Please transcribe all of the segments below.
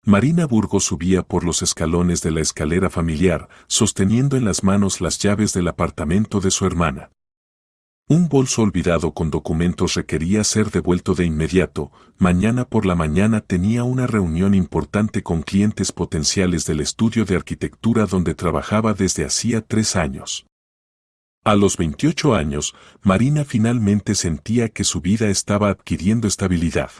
Marina Burgos subía por los escalones de la escalera familiar, sosteniendo en las manos las llaves del apartamento de su hermana. Un bolso olvidado con documentos requería ser devuelto de inmediato. Mañana por la mañana tenía una reunión importante con clientes potenciales del estudio de arquitectura donde trabajaba desde hacía 3 años. A los 28 años, Marina finalmente sentía que su vida estaba adquiriendo estabilidad.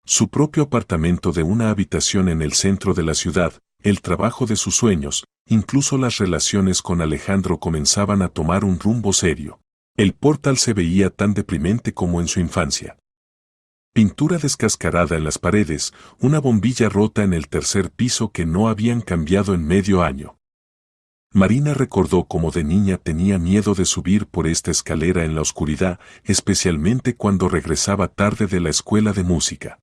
Su propio apartamento de una habitación en el centro de la ciudad, el trabajo de sus sueños, incluso las relaciones con Alejandro comenzaban a tomar un rumbo serio. El portal se veía tan deprimente como en su infancia. Pintura descascarada en las paredes, una bombilla rota en el tercer piso que no habían cambiado en medio año. Marina recordó cómo de niña tenía miedo de subir por esta escalera en la oscuridad, especialmente cuando regresaba tarde de la escuela de música.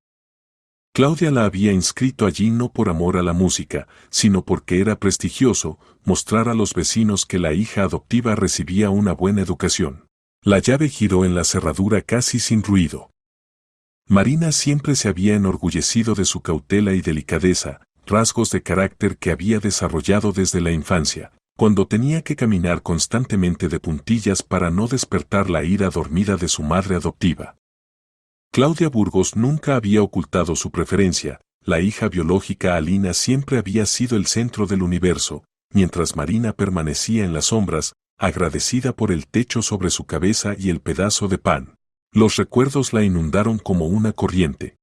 Claudia la había inscrito allí no por amor a la música, sino porque era prestigioso mostrar a los vecinos que la hija adoptiva recibía una buena educación. La llave giró en la cerradura casi sin ruido. Marina siempre se había enorgullecido de su cautela y delicadeza, rasgos de carácter que había desarrollado desde la infancia, cuando tenía que caminar constantemente de puntillas para no despertar la ira dormida de su madre adoptiva. Claudia Burgos nunca había ocultado su preferencia, la hija biológica Alina siempre había sido el centro del universo, mientras Marina permanecía en las sombras, agradecida por el techo sobre su cabeza y el pedazo de pan. Los recuerdos la inundaron como una corriente.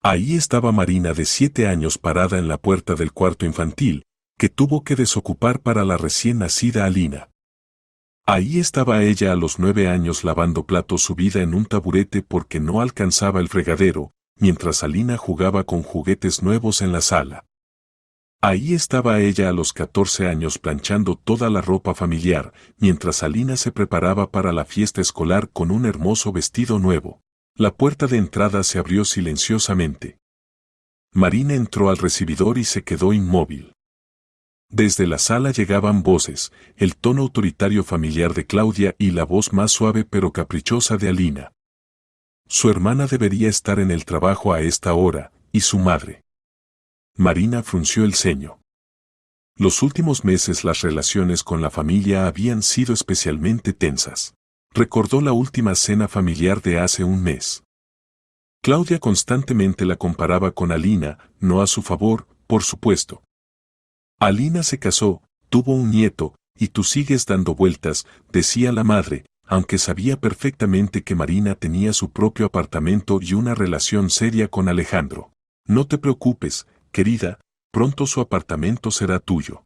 Ahí estaba Marina de 7 años parada en la puerta del cuarto infantil, que tuvo que desocupar para la recién nacida Alina. Ahí estaba ella a los 9 años lavando platos subida en un taburete porque no alcanzaba el fregadero, mientras Alina jugaba con juguetes nuevos en la sala. Ahí estaba ella a los 14 años planchando toda la ropa familiar, mientras Alina se preparaba para la fiesta escolar con un hermoso vestido nuevo. La puerta de entrada se abrió silenciosamente. Marina entró al recibidor y se quedó inmóvil. Desde la sala llegaban voces, el tono autoritario familiar de Claudia y la voz más suave pero caprichosa de Alina. Su hermana debería estar en el trabajo a esta hora, y su madre. Marina frunció el ceño. Los últimos meses las relaciones con la familia habían sido especialmente tensas. Recordó la última cena familiar de hace un mes. Claudia constantemente la comparaba con Alina, no a su favor, por supuesto. Alina se casó, tuvo un nieto, y tú sigues dando vueltas, decía la madre, aunque sabía perfectamente que Marina tenía su propio apartamento y una relación seria con Alejandro. No te preocupes, querida, pronto su apartamento será tuyo.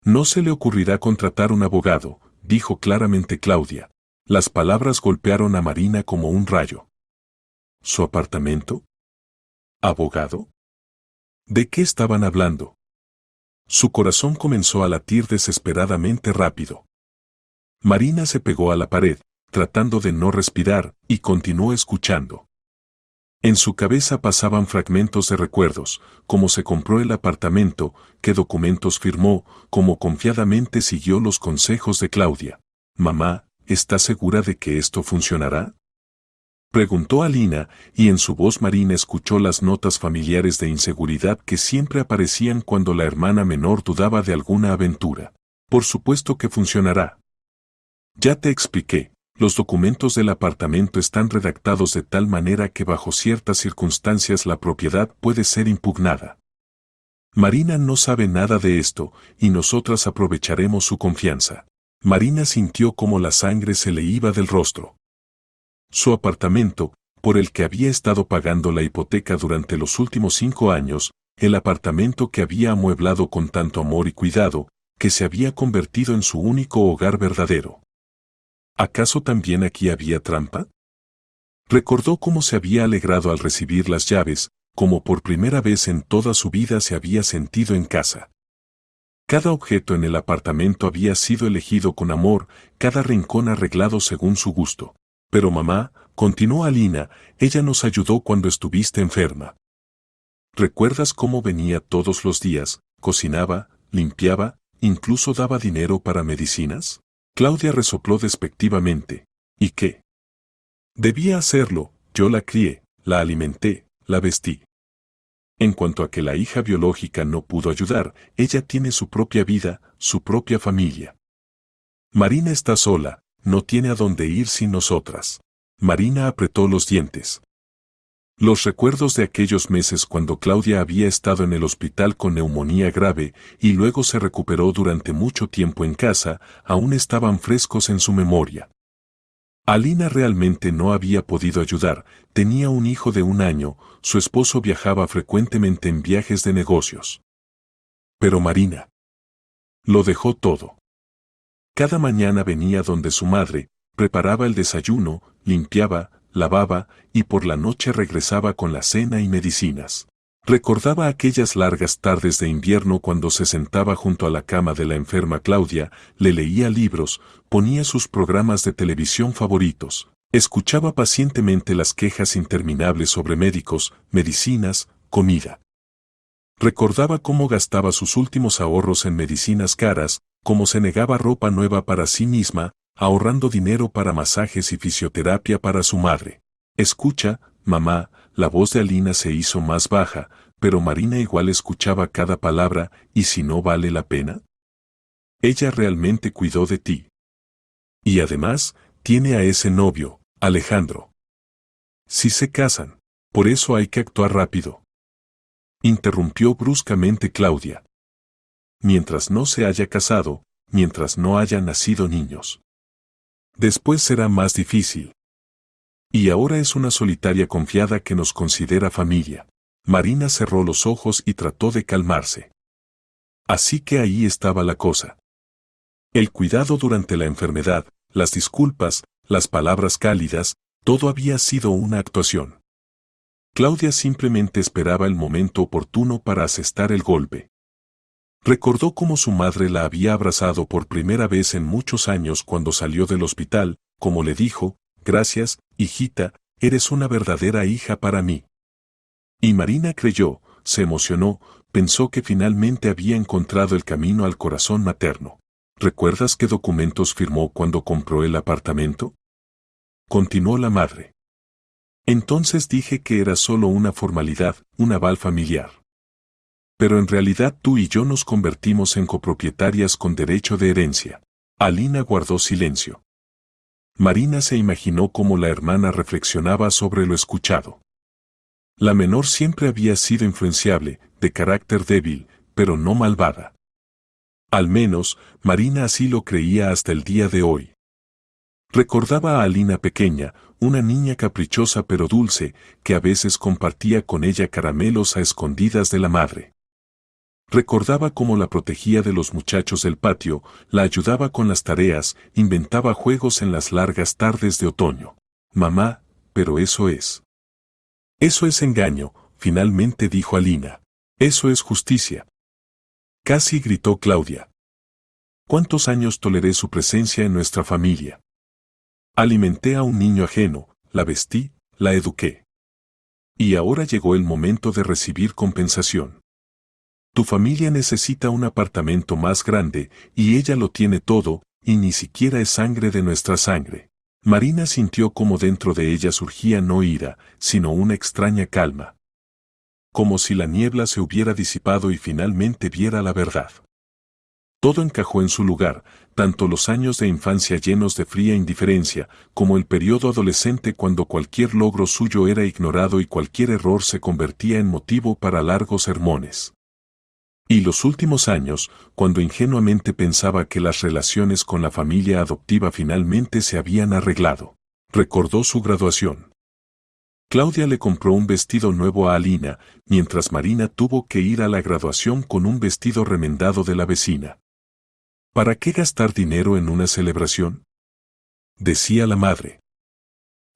No se le ocurrirá contratar un abogado, dijo claramente Claudia. Las palabras golpearon a Marina como un rayo. ¿Su apartamento? ¿Abogado? ¿De qué estaban hablando? Su corazón comenzó a latir desesperadamente rápido. Marina se pegó a la pared, tratando de no respirar, y continuó escuchando. En su cabeza pasaban fragmentos de recuerdos, cómo se compró el apartamento, qué documentos firmó, cómo confiadamente siguió los consejos de Claudia. «Mamá, ¿estás segura de que esto funcionará?», preguntó Alina, y en su voz Marina escuchó las notas familiares de inseguridad que siempre aparecían cuando la hermana menor dudaba de alguna aventura. «Por supuesto que funcionará. Ya te expliqué, los documentos del apartamento están redactados de tal manera que bajo ciertas circunstancias la propiedad puede ser impugnada. Marina no sabe nada de esto, y nosotras aprovecharemos su confianza». Marina sintió como la sangre se le iba del rostro. Su apartamento, por el que había estado pagando la hipoteca durante los últimos 5 años, el apartamento que había amueblado con tanto amor y cuidado, que se había convertido en su único hogar verdadero. ¿Acaso también aquí había trampa? Recordó cómo se había alegrado al recibir las llaves, como por primera vez en toda su vida se había sentido en casa. Cada objeto en el apartamento había sido elegido con amor, cada rincón arreglado según su gusto. «Pero mamá», continuó Alina, «ella nos ayudó cuando estuviste enferma. ¿Recuerdas cómo venía todos los días, cocinaba, limpiaba, incluso daba dinero para medicinas?» Claudia resopló despectivamente. «¿Y qué? Debía hacerlo, yo la crié, la alimenté, la vestí. En cuanto a que la hija biológica no pudo ayudar, ella tiene su propia vida, su propia familia. Marina está sola, no tiene a dónde ir sin nosotras. Marina apretó los dientes. Los recuerdos de aquellos meses cuando Claudia había estado en el hospital con neumonía grave y luego se recuperó durante mucho tiempo en casa, aún estaban frescos en su memoria. Alina realmente no había podido ayudar, tenía un hijo de 1 año, su esposo viajaba frecuentemente en viajes de negocios. Pero Marina lo dejó todo. Cada mañana venía donde su madre, preparaba el desayuno, limpiaba, lavaba, y por la noche regresaba con la cena y medicinas. Recordaba aquellas largas tardes de invierno cuando se sentaba junto a la cama de la enferma Claudia, le leía libros, ponía sus programas de televisión favoritos, escuchaba pacientemente las quejas interminables sobre médicos, medicinas, comida. Recordaba cómo gastaba sus últimos ahorros en medicinas caras, cómo se negaba ropa nueva para sí misma, ahorrando dinero para masajes y fisioterapia para su madre. Escucha, mamá, la voz de Alina se hizo más baja, pero Marina igual escuchaba cada palabra, ¿y si no vale la pena? Ella realmente cuidó de ti. Y además, tiene a ese novio, Alejandro. Si se casan, por eso hay que actuar rápido. Interrumpió bruscamente Claudia. Mientras no se haya casado, mientras no hayan nacido niños. Después será más difícil. Y ahora es una solitaria confiada que nos considera familia. Marina cerró los ojos y trató de calmarse. Así que ahí estaba la cosa. El cuidado durante la enfermedad, las disculpas, las palabras cálidas, todo había sido una actuación. Claudia simplemente esperaba el momento oportuno para asestar el golpe. Recordó cómo su madre la había abrazado por primera vez en muchos años cuando salió del hospital, como le dijo, «Gracias, hijita, eres una verdadera hija para mí». Y Marina creyó, se emocionó, pensó que finalmente había encontrado el camino al corazón materno. ¿Recuerdas qué documentos firmó cuando compró el apartamento? Continuó la madre. Entonces dije que era solo una formalidad, un aval familiar. Pero en realidad tú y yo nos convertimos en copropietarias con derecho de herencia. Alina guardó silencio. Marina se imaginó cómo la hermana reflexionaba sobre lo escuchado. La menor siempre había sido influenciable, de carácter débil, pero no malvada. Al menos, Marina así lo creía hasta el día de hoy. Recordaba a Alina pequeña, una niña caprichosa pero dulce, que a veces compartía con ella caramelos a escondidas de la madre. Recordaba cómo la protegía de los muchachos del patio, la ayudaba con las tareas, inventaba juegos en las largas tardes de otoño. Mamá, pero eso es. Eso es engaño, finalmente dijo Alina. Eso es justicia. Casi gritó Claudia. ¿Cuántos años toleré su presencia en nuestra familia? Alimenté a un niño ajeno, la vestí, la eduqué. Y ahora llegó el momento de recibir compensación. Tu familia necesita un apartamento más grande, y ella lo tiene todo, y ni siquiera es sangre de nuestra sangre. Marina sintió como dentro de ella surgía no ira, sino una extraña calma. Como si la niebla se hubiera disipado y finalmente viera la verdad. Todo encajó en su lugar, tanto los años de infancia llenos de fría indiferencia, como el periodo adolescente cuando cualquier logro suyo era ignorado y cualquier error se convertía en motivo para largos sermones. Y los últimos años, cuando ingenuamente pensaba que las relaciones con la familia adoptiva finalmente se habían arreglado. Recordó su graduación. Claudia le compró un vestido nuevo a Alina, mientras Marina tuvo que ir a la graduación con un vestido remendado de la vecina. ¿Para qué gastar dinero en una celebración?, decía la madre.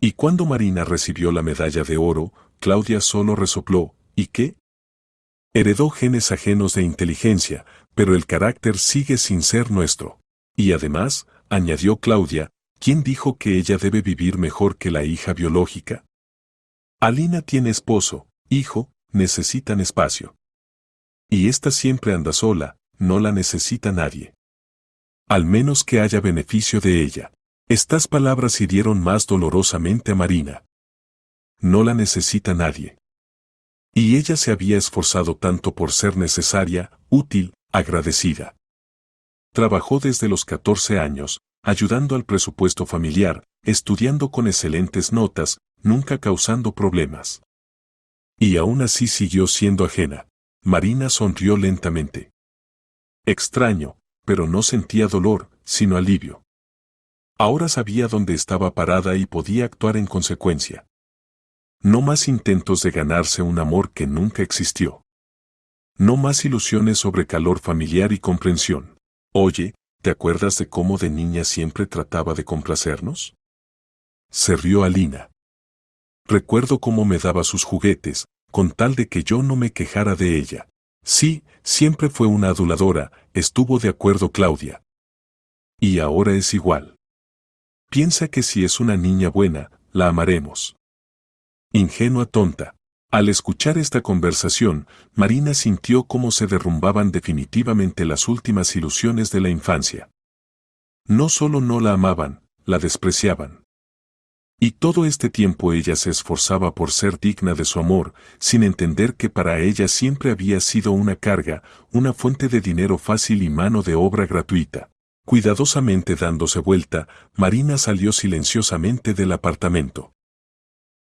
Y cuando Marina recibió la medalla de oro, Claudia solo resopló, ¿y qué? Heredó genes ajenos de inteligencia, pero el carácter sigue sin ser nuestro. Y además, añadió Claudia, ¿quién dijo que ella debe vivir mejor que la hija biológica? Alina tiene esposo, hijo, necesitan espacio. Y esta siempre anda sola, no la necesita nadie. Al menos que haya beneficio de ella. Estas palabras hirieron más dolorosamente a Marina. No la necesita nadie. Y ella se había esforzado tanto por ser necesaria, útil, agradecida. Trabajó desde los 14 años, ayudando al presupuesto familiar, estudiando con excelentes notas, nunca causando problemas. Y aún así siguió siendo ajena. Marina sonrió lentamente. Extraño, pero no sentía dolor, sino alivio. Ahora sabía dónde estaba parada y podía actuar en consecuencia. No más intentos de ganarse un amor que nunca existió. No más ilusiones sobre calor familiar y comprensión. Oye, ¿te acuerdas de cómo de niña siempre trataba de complacernos? Se rió Alina. Recuerdo cómo me daba sus juguetes, con tal de que yo no me quejara de ella. Sí, siempre fue una aduladora, estuvo de acuerdo Claudia. Y ahora es igual. Piensa que si es una niña buena, la amaremos. Ingenua tonta. Al escuchar esta conversación, Marina sintió cómo se derrumbaban definitivamente las últimas ilusiones de la infancia. No solo no la amaban, la despreciaban. Y todo este tiempo ella se esforzaba por ser digna de su amor, sin entender que para ella siempre había sido una carga, una fuente de dinero fácil y mano de obra gratuita. Cuidadosamente dándose vuelta, Marina salió silenciosamente del apartamento.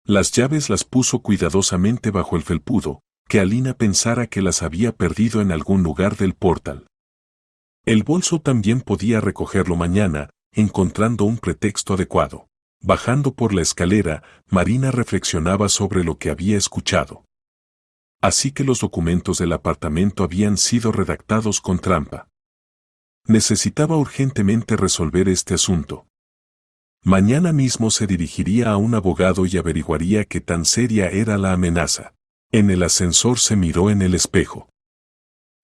Las llaves las puso cuidadosamente bajo el felpudo, que Alina pensara que las había perdido en algún lugar del portal. El bolso también podía recogerlo mañana, encontrando un pretexto adecuado. Bajando por la escalera, Marina reflexionaba sobre lo que había escuchado. Así que los documentos del apartamento habían sido redactados con trampa. Necesitaba urgentemente resolver este asunto. Mañana mismo se dirigiría a un abogado y averiguaría qué tan seria era la amenaza. En el ascensor se miró en el espejo.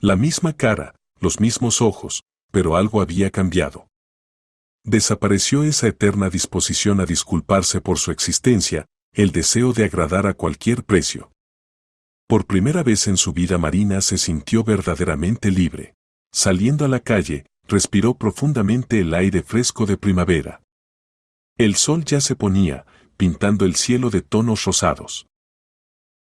La misma cara, los mismos ojos, pero algo había cambiado. Desapareció esa eterna disposición a disculparse por su existencia, el deseo de agradar a cualquier precio. Por primera vez en su vida Marina se sintió verdaderamente libre. Saliendo a la calle, respiró profundamente el aire fresco de primavera. El sol ya se ponía, pintando el cielo de tonos rosados.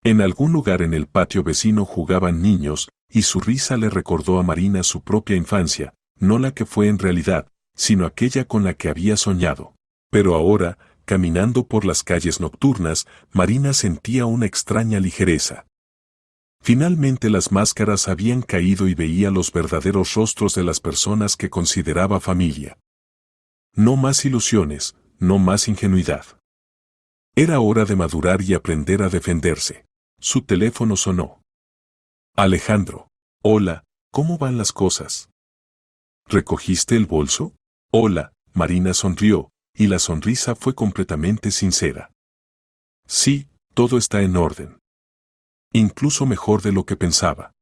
En algún lugar en el patio vecino jugaban niños, y su risa le recordó a Marina su propia infancia, no la que fue en realidad, sino aquella con la que había soñado. Pero ahora, caminando por las calles nocturnas, Marina sentía una extraña ligereza. Finalmente las máscaras habían caído y veía los verdaderos rostros de las personas que consideraba familia. No más ilusiones, no más ingenuidad. Era hora de madurar y aprender a defenderse. Su teléfono sonó. Alejandro. Hola, ¿cómo van las cosas? ¿Recogiste el bolso? Hola, Marina sonrió, y la sonrisa fue completamente sincera. Sí, todo está en orden. Incluso mejor de lo que pensaba.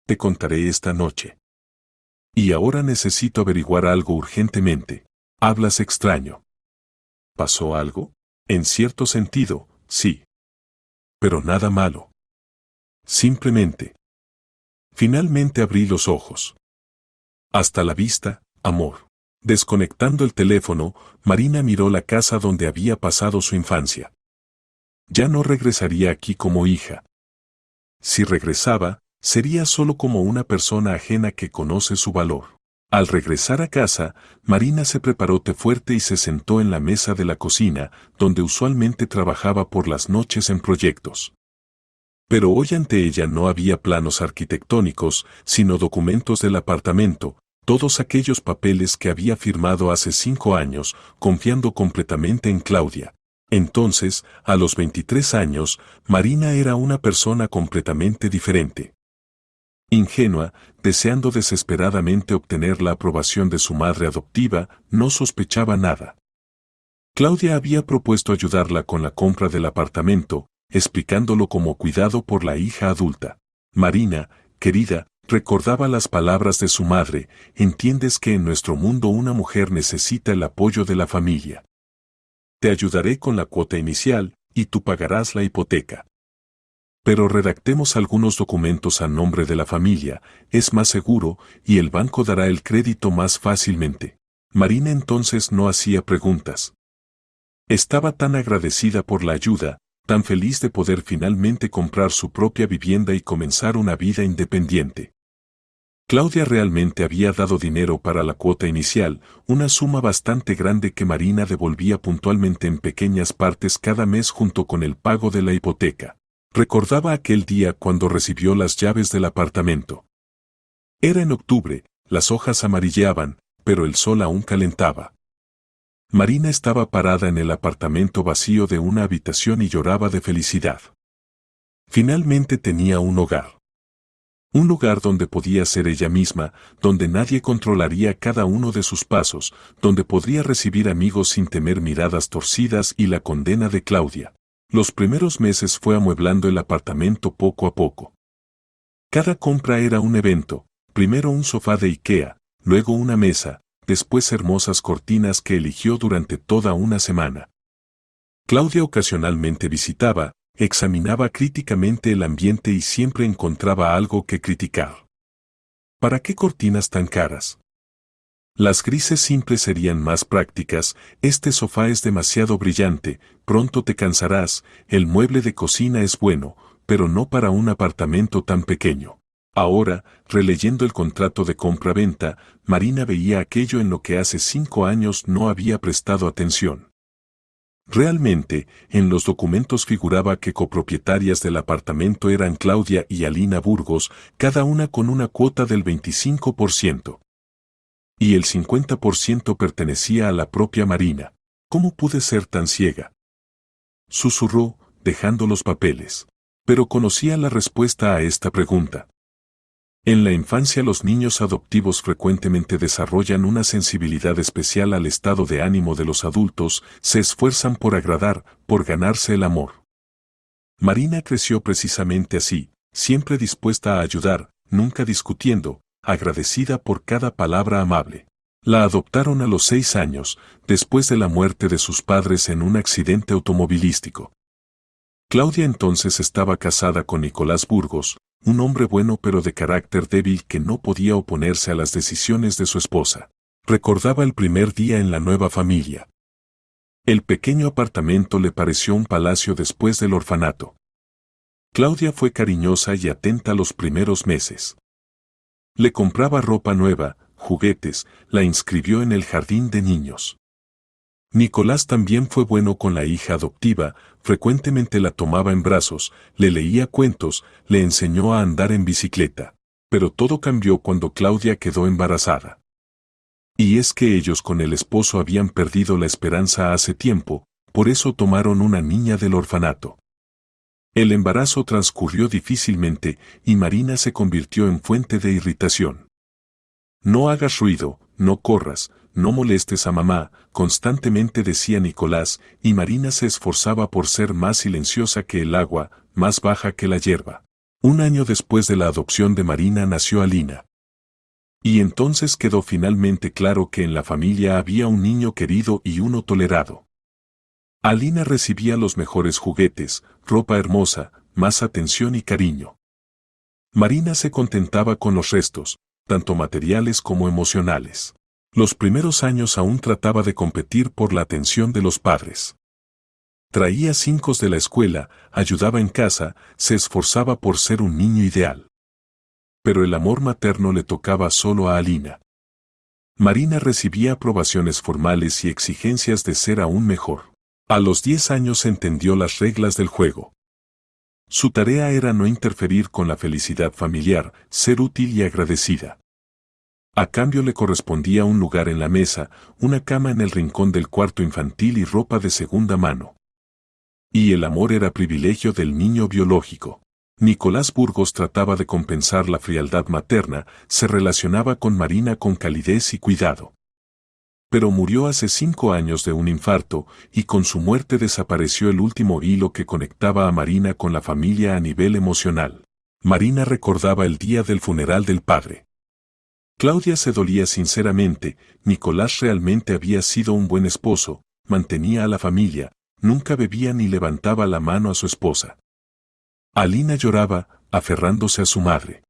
Te contaré esta noche. Y ahora necesito averiguar algo urgentemente. Hablas extraño. ¿Pasó algo? En cierto sentido, sí. Pero nada malo. Simplemente. Finalmente abrí los ojos. Hasta la vista, amor. Desconectando el teléfono, Marina miró la casa donde había pasado su infancia. Ya no regresaría aquí como hija. Si regresaba, sería solo como una persona ajena que conoce su valor. Al regresar a casa, Marina se preparó té fuerte y se sentó en la mesa de la cocina, donde usualmente trabajaba por las noches en proyectos. Pero hoy ante ella no había planos arquitectónicos, sino documentos del apartamento, todos aquellos papeles que había firmado hace 5 años, confiando completamente en Claudia. Entonces, a los 23 años, Marina era una persona completamente diferente. Ingenua, deseando desesperadamente obtener la aprobación de su madre adoptiva, no sospechaba nada. Claudia había propuesto ayudarla con la compra del apartamento, explicándolo como cuidado por la hija adulta. Marina, querida, recordaba las palabras de su madre, entiendes que en nuestro mundo una mujer necesita el apoyo de la familia. Te ayudaré con la cuota inicial, y tú pagarás la hipoteca. Pero redactemos algunos documentos a nombre de la familia, es más seguro, y el banco dará el crédito más fácilmente. Marina entonces no hacía preguntas. Estaba tan agradecida por la ayuda, tan feliz de poder finalmente comprar su propia vivienda y comenzar una vida independiente. Claudia realmente había dado dinero para la cuota inicial, una suma bastante grande que Marina devolvía puntualmente en pequeñas partes cada mes junto con el pago de la hipoteca. Recordaba aquel día cuando recibió las llaves del apartamento. Era en octubre, las hojas amarilleaban, pero el sol aún calentaba. Marina estaba parada en el apartamento vacío de una habitación y lloraba de felicidad. Finalmente tenía un hogar. Un lugar donde podía ser ella misma, donde nadie controlaría cada uno de sus pasos, donde podría recibir amigos sin temer miradas torcidas y la condena de Claudia. Los primeros meses fue amueblando el apartamento poco a poco. Cada compra era un evento, primero un sofá de IKEA, luego una mesa, después hermosas cortinas que eligió durante toda una semana. Claudia ocasionalmente visitaba, examinaba críticamente el ambiente y siempre encontraba algo que criticar. ¿Para qué cortinas tan caras? Las grises simples serían más prácticas, este sofá es demasiado brillante, pronto te cansarás, el mueble de cocina es bueno, pero no para un apartamento tan pequeño. Ahora, releyendo el contrato de compra-venta, Marina veía aquello en lo que hace 5 años no había prestado atención. Realmente, en los documentos figuraba que copropietarias del apartamento eran Claudia y Alina Burgos, cada una con una cuota del 25%. Y el 50% pertenecía a la propia Marina. ¿Cómo pude ser tan ciega? Susurró, dejando los papeles. Pero conocía la respuesta a esta pregunta. En la infancia los niños adoptivos frecuentemente desarrollan una sensibilidad especial al estado de ánimo de los adultos, se esfuerzan por agradar, por ganarse el amor. Marina creció precisamente así, siempre dispuesta a ayudar, nunca discutiendo, agradecida por cada palabra amable. La adoptaron a los 6 años, después de la muerte de sus padres en un accidente automovilístico. Claudia entonces estaba casada con Nicolás Burgos, un hombre bueno pero de carácter débil que no podía oponerse a las decisiones de su esposa. Recordaba el primer día en la nueva familia. El pequeño apartamento le pareció un palacio después del orfanato. Claudia fue cariñosa y atenta los primeros meses. Le compraba ropa nueva, juguetes, la inscribió en el jardín de niños. Nicolás también fue bueno con la hija adoptiva, frecuentemente la tomaba en brazos, le leía cuentos, le enseñó a andar en bicicleta. Pero todo cambió cuando Claudia quedó embarazada. Y es que ellos con el esposo habían perdido la esperanza hace tiempo, por eso tomaron una niña del orfanato. El embarazo transcurrió difícilmente y Marina se convirtió en fuente de irritación. No hagas ruido, no corras, no molestes a mamá, constantemente decía Nicolás, y Marina se esforzaba por ser más silenciosa que el agua, más baja que la hierba. 1 año después de la adopción de Marina nació Alina. Y entonces quedó finalmente claro que en la familia había un niño querido y uno tolerado. Alina recibía los mejores juguetes, ropa hermosa, más atención y cariño. Marina se contentaba con los restos, tanto materiales como emocionales. Los primeros años aún trataba de competir por la atención de los padres. Traía 5 de la escuela, ayudaba en casa, se esforzaba por ser un niño ideal. Pero el amor materno le tocaba solo a Alina. Marina recibía aprobaciones formales y exigencias de ser aún mejor. A los 10 años entendió las reglas del juego. Su tarea era no interferir con la felicidad familiar, ser útil y agradecida. A cambio le correspondía un lugar en la mesa, una cama en el rincón del cuarto infantil y ropa de segunda mano. Y el amor era privilegio del niño biológico. Nicolás Burgos trataba de compensar la frialdad materna, se relacionaba con Marina con calidez y cuidado. Pero murió hace 5 años de un infarto, y con su muerte desapareció el último hilo que conectaba a Marina con la familia a nivel emocional. Marina recordaba el día del funeral del padre. Claudia se dolía sinceramente, Nicolás realmente había sido un buen esposo, mantenía a la familia, nunca bebía ni levantaba la mano a su esposa. Alina lloraba, aferrándose a su madre.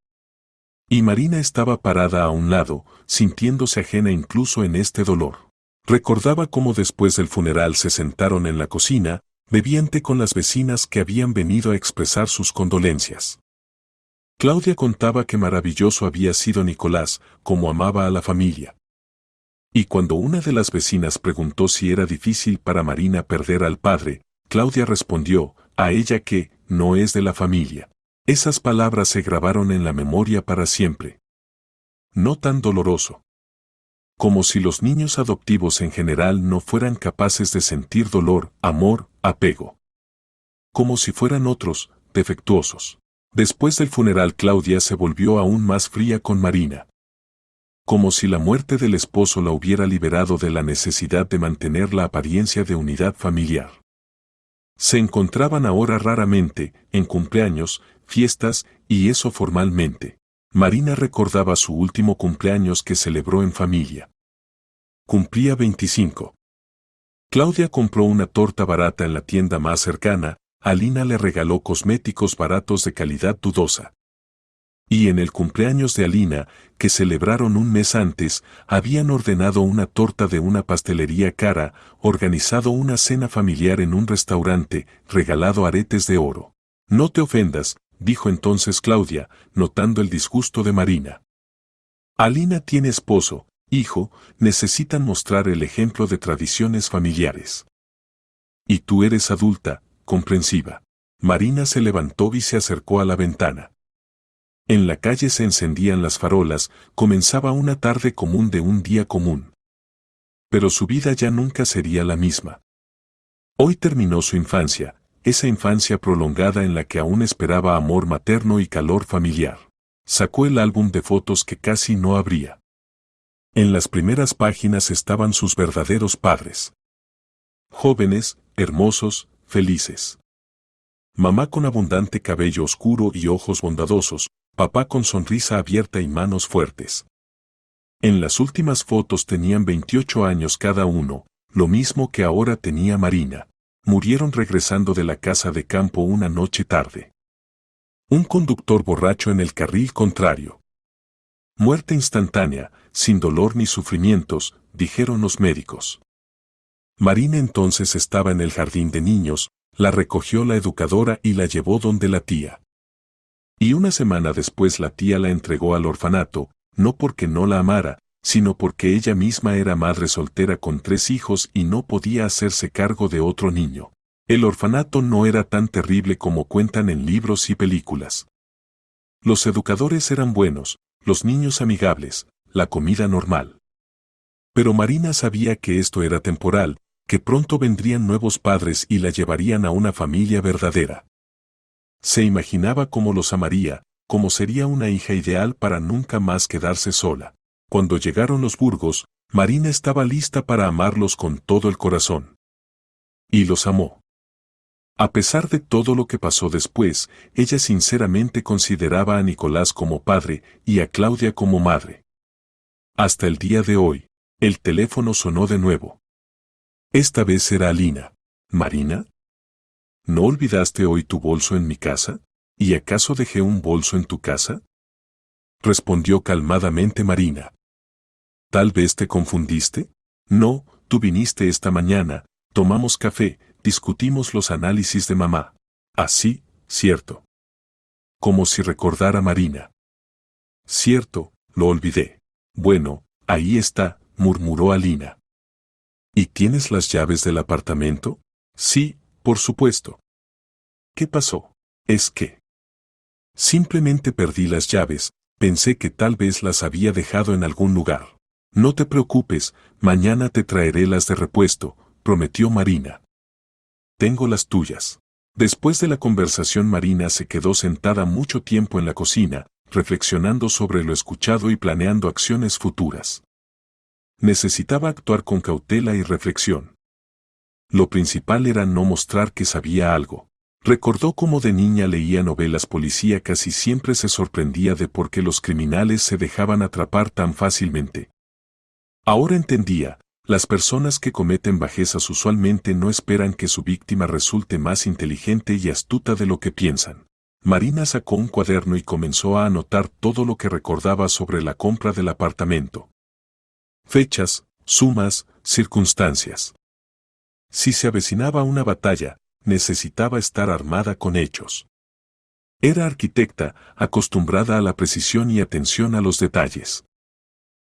Y Marina estaba parada a un lado, sintiéndose ajena incluso en este dolor. Recordaba cómo después del funeral se sentaron en la cocina, Bebían té con las vecinas que habían venido a expresar sus condolencias. Claudia contaba qué maravilloso había sido Nicolás, cómo amaba a la familia. Y cuando una de las vecinas preguntó si era difícil para Marina perder al padre, Claudia respondió, a ella que, no es de la familia. Esas palabras se grabaron en la memoria para siempre. No tan doloroso. Como si los niños adoptivos en general no fueran capaces de sentir dolor, amor, apego. Como si fueran otros, defectuosos. Después del funeral Claudia se volvió aún más fría con Marina. Como si la muerte del esposo la hubiera liberado de la necesidad de mantener la apariencia de unidad familiar. Se encontraban ahora raramente, en cumpleaños, fiestas, y eso formalmente. Marina recordaba su último cumpleaños que celebró en familia. Cumplía 25. Claudia compró una torta barata en la tienda más cercana, Alina le regaló cosméticos baratos de calidad dudosa. Y en el cumpleaños de Alina, que celebraron un mes antes, habían ordenado una torta de una pastelería cara, organizado una cena familiar en un restaurante, regalado aretes de oro. No te ofendas, dijo entonces Claudia, notando el disgusto de Marina. Alina tiene esposo, hijo, necesitan mostrar el ejemplo de tradiciones familiares. Y tú eres adulta, comprensiva. Marina se levantó y se acercó a la ventana. En la calle se encendían las farolas, comenzaba una tarde común de un día común. Pero su vida ya nunca sería la misma. Hoy terminó su infancia, esa infancia prolongada en la que aún esperaba amor materno y calor familiar. Sacó el álbum de fotos que casi no abría. En las primeras páginas estaban sus verdaderos padres. Jóvenes, hermosos, felices. Mamá con abundante cabello oscuro y ojos bondadosos, papá con sonrisa abierta y manos fuertes. En las últimas fotos tenían 28 años cada uno, lo mismo que ahora tenía Marina. Murieron regresando de la casa de campo una noche tarde. Un conductor borracho en el carril contrario. Muerte instantánea, sin dolor ni sufrimientos, dijeron los médicos. Marina entonces estaba en el jardín de niños, la recogió la educadora y la llevó donde la tía. Y una semana después la tía la entregó al orfanato, no porque no la amara, sino porque ella misma era madre soltera con 3 hijos y no podía hacerse cargo de otro niño. El orfanato no era tan terrible como cuentan en libros y películas. Los educadores eran buenos, los niños amigables, la comida normal. Pero Marina sabía que esto era temporal, que pronto vendrían nuevos padres y la llevarían a una familia verdadera. Se imaginaba cómo los amaría, cómo sería una hija ideal para nunca más quedarse sola. Cuando llegaron los Burgos, Marina estaba lista para amarlos con todo el corazón. Y los amó. A pesar de todo lo que pasó después, ella sinceramente consideraba a Nicolás como padre y a Claudia como madre. Hasta el día de hoy, el teléfono sonó de nuevo. Esta vez era Alina. ¿Marina? ¿No olvidaste hoy tu bolso en mi casa? ¿Y acaso dejé un bolso en tu casa? Respondió calmadamente Marina. ¿Tal vez te confundiste? No, tú viniste esta mañana, tomamos café, discutimos los análisis de mamá. Así, cierto. Como si recordara Marina. Cierto, lo olvidé. Bueno, ahí está, murmuró Alina. ¿Y tienes las llaves del apartamento? Sí, por supuesto. ¿Qué pasó? Es que simplemente perdí las llaves, pensé que tal vez las había dejado en algún lugar. No te preocupes, mañana te traeré las de repuesto, prometió Marina. Tengo las tuyas. Después de la conversación Marina se quedó sentada mucho tiempo en la cocina, reflexionando sobre lo escuchado y planeando acciones futuras. Necesitaba actuar con cautela y reflexión. Lo principal era no mostrar que sabía algo. Recordó cómo de niña leía novelas policíacas y siempre se sorprendía de por qué los criminales se dejaban atrapar tan fácilmente. Ahora entendía, las personas que cometen bajezas usualmente no esperan que su víctima resulte más inteligente y astuta de lo que piensan. Marina sacó un cuaderno y comenzó a anotar todo lo que recordaba sobre la compra del apartamento. Fechas, sumas, circunstancias. Si se avecinaba una batalla, necesitaba estar armada con hechos. Era arquitecta, acostumbrada a la precisión y atención a los detalles.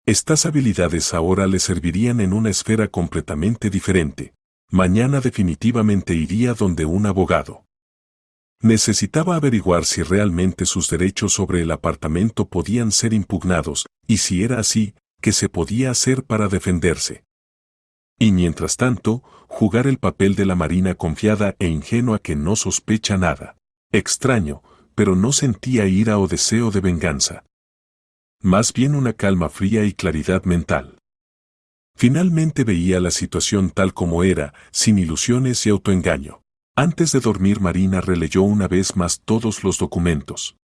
Estas habilidades ahora le servirían en una esfera completamente diferente. Mañana definitivamente iría donde un abogado. Necesitaba averiguar si realmente sus derechos sobre el apartamento podían ser impugnados, y si era así, qué se podía hacer para defenderse. Y mientras tanto, jugar el papel de la Marina confiada e ingenua que no sospecha nada. Extraño, pero no sentía ira o deseo de venganza. Más bien una calma fría y claridad mental. Finalmente veía la situación tal como era, sin ilusiones y autoengaño. Antes de dormir Marina releyó una vez más todos los documentos.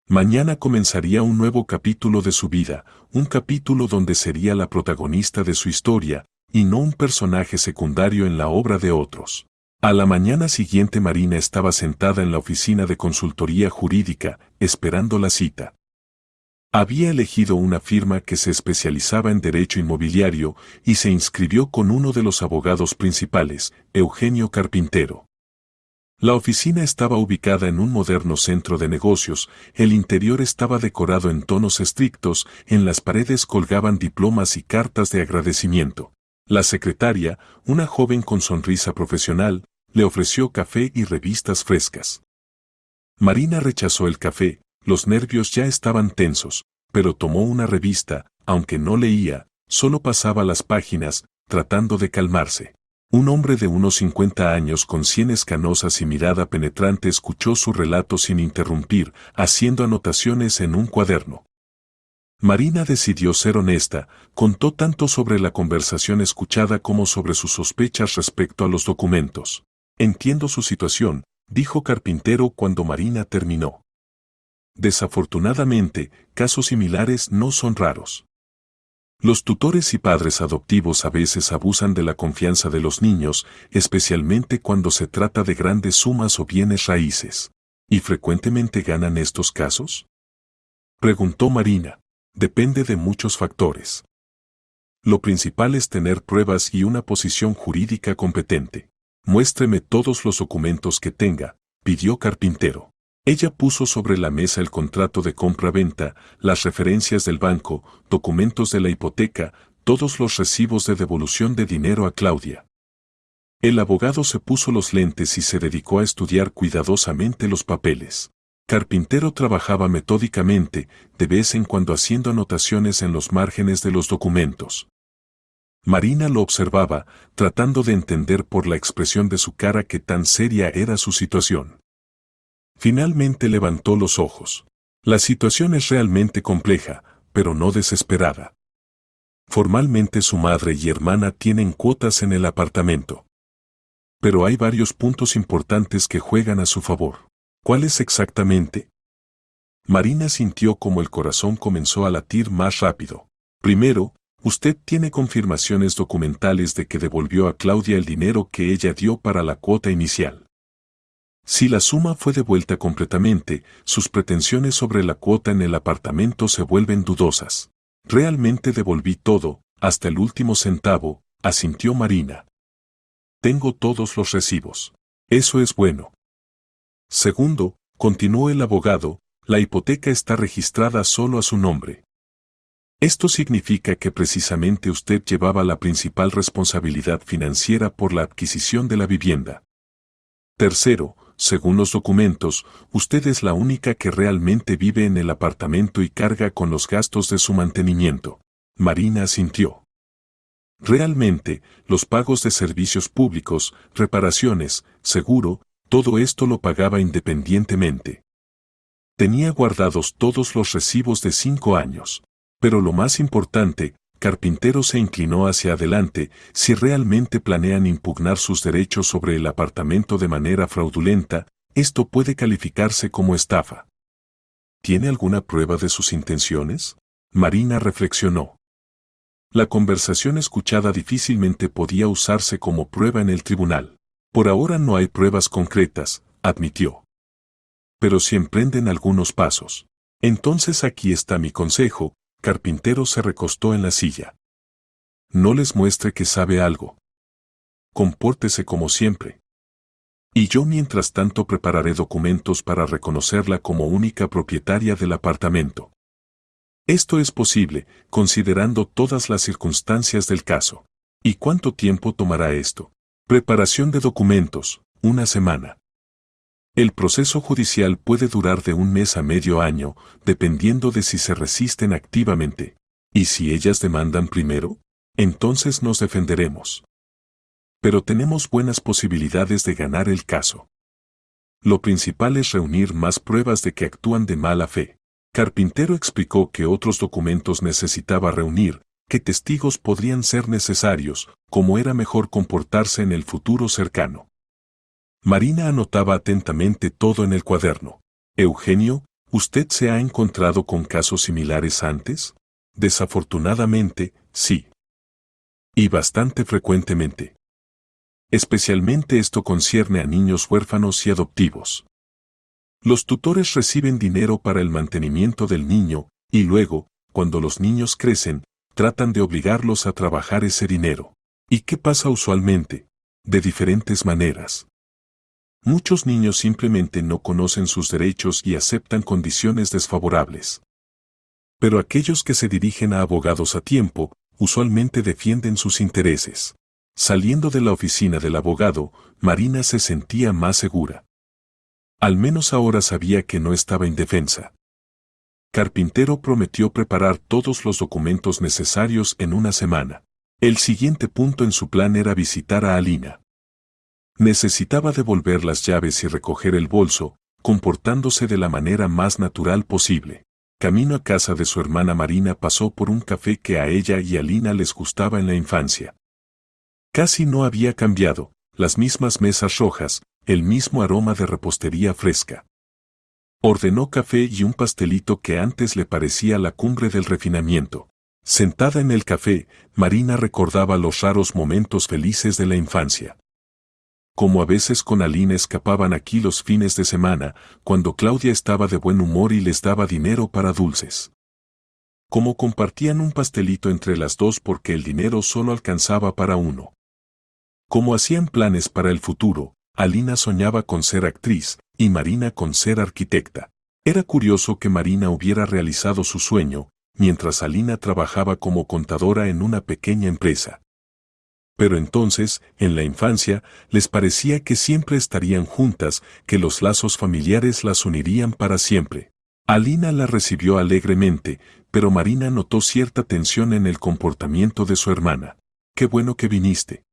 Mañana comenzaría un nuevo capítulo de su vida, un capítulo donde sería la protagonista de su historia, y no un personaje secundario en la obra de otros. A la mañana siguiente Marina estaba sentada en la oficina de consultoría jurídica, esperando la cita. Había elegido una firma que se especializaba en derecho inmobiliario y se inscribió con uno de los abogados principales, Eugenio Carpintero. La oficina estaba ubicada en un moderno centro de negocios, el interior estaba decorado en tonos estrictos, en las paredes colgaban diplomas y cartas de agradecimiento. La secretaria, una joven con sonrisa profesional, le ofreció café y revistas frescas. Marina rechazó el café, los nervios ya estaban tensos, pero tomó una revista, aunque no leía, solo pasaba las páginas, tratando de calmarse. Un hombre de unos 50 años con sienes canosas y mirada penetrante escuchó su relato sin interrumpir, haciendo anotaciones en un cuaderno. Marina decidió ser honesta, contó tanto sobre la conversación escuchada como sobre sus sospechas respecto a los documentos. Entiendo su situación, dijo Carpintero cuando Marina terminó. Desafortunadamente, casos similares no son raros. Los tutores y padres adoptivos a veces abusan de la confianza de los niños, especialmente cuando se trata de grandes sumas o bienes raíces. ¿Y frecuentemente ganan estos casos? Preguntó Marina. Depende de muchos factores. Lo principal es tener pruebas y una posición jurídica competente. Muéstreme todos los documentos que tenga, pidió Carpintero. Ella puso sobre la mesa el contrato de compra-venta, las referencias del banco, documentos de la hipoteca, todos los recibos de devolución de dinero a Claudia. El abogado se puso los lentes y se dedicó a estudiar cuidadosamente los papeles. Carpintero trabajaba metódicamente, de vez en cuando haciendo anotaciones en los márgenes de los documentos. Marina lo observaba, tratando de entender por la expresión de su cara qué tan seria era su situación. Finalmente levantó los ojos. La situación es realmente compleja, pero no desesperada. Formalmente su madre y hermana tienen cuotas en el apartamento. Pero hay varios puntos importantes que juegan a su favor. ¿Cuáles exactamente? Marina sintió como el corazón comenzó a latir más rápido. Primero, usted tiene confirmaciones documentales de que devolvió a Claudia el dinero que ella dio para la cuota inicial. Si la suma fue devuelta completamente, sus pretensiones sobre la cuota en el apartamento se vuelven dudosas. Realmente devolví todo, hasta el último centavo, asintió Marina. Tengo todos los recibos. Eso es bueno. Segundo, continuó el abogado, la hipoteca está registrada solo a su nombre. Esto significa que precisamente usted llevaba la principal responsabilidad financiera por la adquisición de la vivienda. Tercero, según los documentos, usted es la única que realmente vive en el apartamento y carga con los gastos de su mantenimiento. Marina asintió. Realmente, los pagos de servicios públicos, reparaciones, seguro, todo esto lo pagaba independientemente. Tenía guardados todos los recibos de 5 años. Pero lo más importante, Carpintero se inclinó hacia adelante, si realmente planean impugnar sus derechos sobre el apartamento de manera fraudulenta, esto puede calificarse como estafa. ¿Tiene alguna prueba de sus intenciones? Marina reflexionó. La conversación escuchada difícilmente podía usarse como prueba en el tribunal. Por ahora no hay pruebas concretas, admitió. Pero si emprenden algunos pasos. Entonces aquí está mi consejo. Carpintero se recostó en la silla. No les muestre que sabe algo. Compórtese como siempre. Y yo mientras tanto prepararé documentos para reconocerla como única propietaria del apartamento. Esto es posible, considerando todas las circunstancias del caso. ¿Y cuánto tiempo tomará esto? Preparación de documentos, 1 semana. El proceso judicial puede durar de 1 mes a medio año, dependiendo de si se resisten activamente. ¿Y si ellas demandan primero? Entonces nos defenderemos. Pero tenemos buenas posibilidades de ganar el caso. Lo principal es reunir más pruebas de que actúan de mala fe. Carpintero explicó que otros documentos necesitaba reunir, qué testigos podrían ser necesarios, cómo era mejor comportarse en el futuro cercano. Marina anotaba atentamente todo en el cuaderno. Eugenio, ¿usted se ha encontrado con casos similares antes? Desafortunadamente, sí. Y bastante frecuentemente. Especialmente esto concierne a niños huérfanos y adoptivos. Los tutores reciben dinero para el mantenimiento del niño, y luego, cuando los niños crecen, tratan de obligarlos a trabajar ese dinero. ¿Y qué pasa usualmente? De diferentes maneras. Muchos niños simplemente no conocen sus derechos y aceptan condiciones desfavorables. Pero aquellos que se dirigen a abogados a tiempo, usualmente defienden sus intereses. Saliendo de la oficina del abogado, Marina se sentía más segura. Al menos ahora sabía que no estaba indefensa. Carpintero prometió preparar todos los documentos necesarios en 1 semana. El siguiente punto en su plan era visitar a Alina. Necesitaba devolver las llaves y recoger el bolso, comportándose de la manera más natural posible. Camino a casa de su hermana Marina pasó por un café que a ella y a Alina les gustaba en la infancia. Casi no había cambiado, las mismas mesas rojas, el mismo aroma de repostería fresca. Ordenó café y un pastelito que antes le parecía la cumbre del refinamiento. Sentada en el café, Marina recordaba los raros momentos felices de la infancia. Como a veces con Alina escapaban aquí los fines de semana, cuando Claudia estaba de buen humor y les daba dinero para dulces. Como compartían un pastelito entre las dos porque el dinero solo alcanzaba para uno. Como hacían planes para el futuro, Alina soñaba con ser actriz y Marina con ser arquitecta. Era curioso que Marina hubiera realizado su sueño, mientras Alina trabajaba como contadora en una pequeña empresa. Pero entonces, en la infancia, les parecía que siempre estarían juntas, que los lazos familiares las unirían para siempre. Alina la recibió alegremente, pero Marina notó cierta tensión en el comportamiento de su hermana. «Qué bueno que viniste.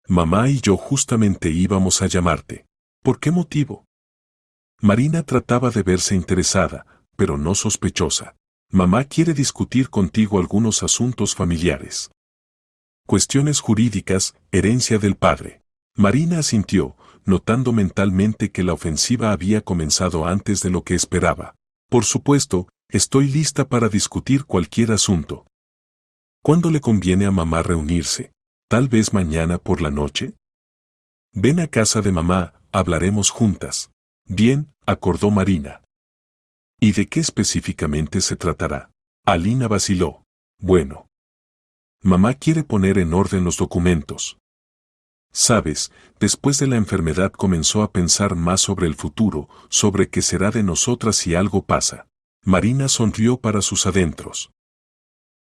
Mamá y yo justamente íbamos a llamarte». «¿Por qué motivo?» Marina trataba de verse interesada, pero no sospechosa. «Mamá quiere discutir contigo algunos asuntos familiares. Cuestiones jurídicas, herencia del padre». Marina asintió, notando mentalmente que la ofensiva había comenzado antes de lo que esperaba. «Por supuesto, estoy lista para discutir cualquier asunto». «¿Cuándo le conviene a mamá reunirse? ¿Tal vez mañana por la noche?» «Ven a casa de mamá, hablaremos juntas». «Bien», acordó Marina. «¿Y de qué específicamente se tratará?» Alina vaciló. «Bueno. Mamá quiere poner en orden los documentos. Sabes, después de la enfermedad comenzó a pensar más sobre el futuro, sobre qué será de nosotras si algo pasa». Marina sonrió para sus adentros.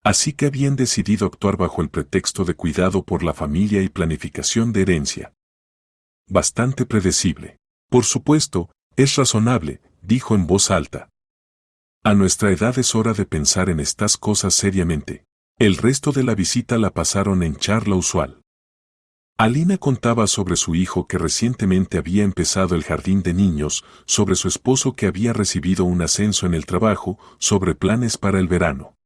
Así que habían decidido actuar bajo el pretexto de cuidado por la familia y planificación de herencia. Bastante predecible. «Por supuesto, es razonable», dijo en voz alta. «A nuestra edad es hora de pensar en estas cosas seriamente». El resto de la visita la pasaron en charla usual. Alina contaba sobre su hijo que recientemente había empezado el jardín de niños, sobre su esposo que había recibido un ascenso en el trabajo, sobre planes para el verano.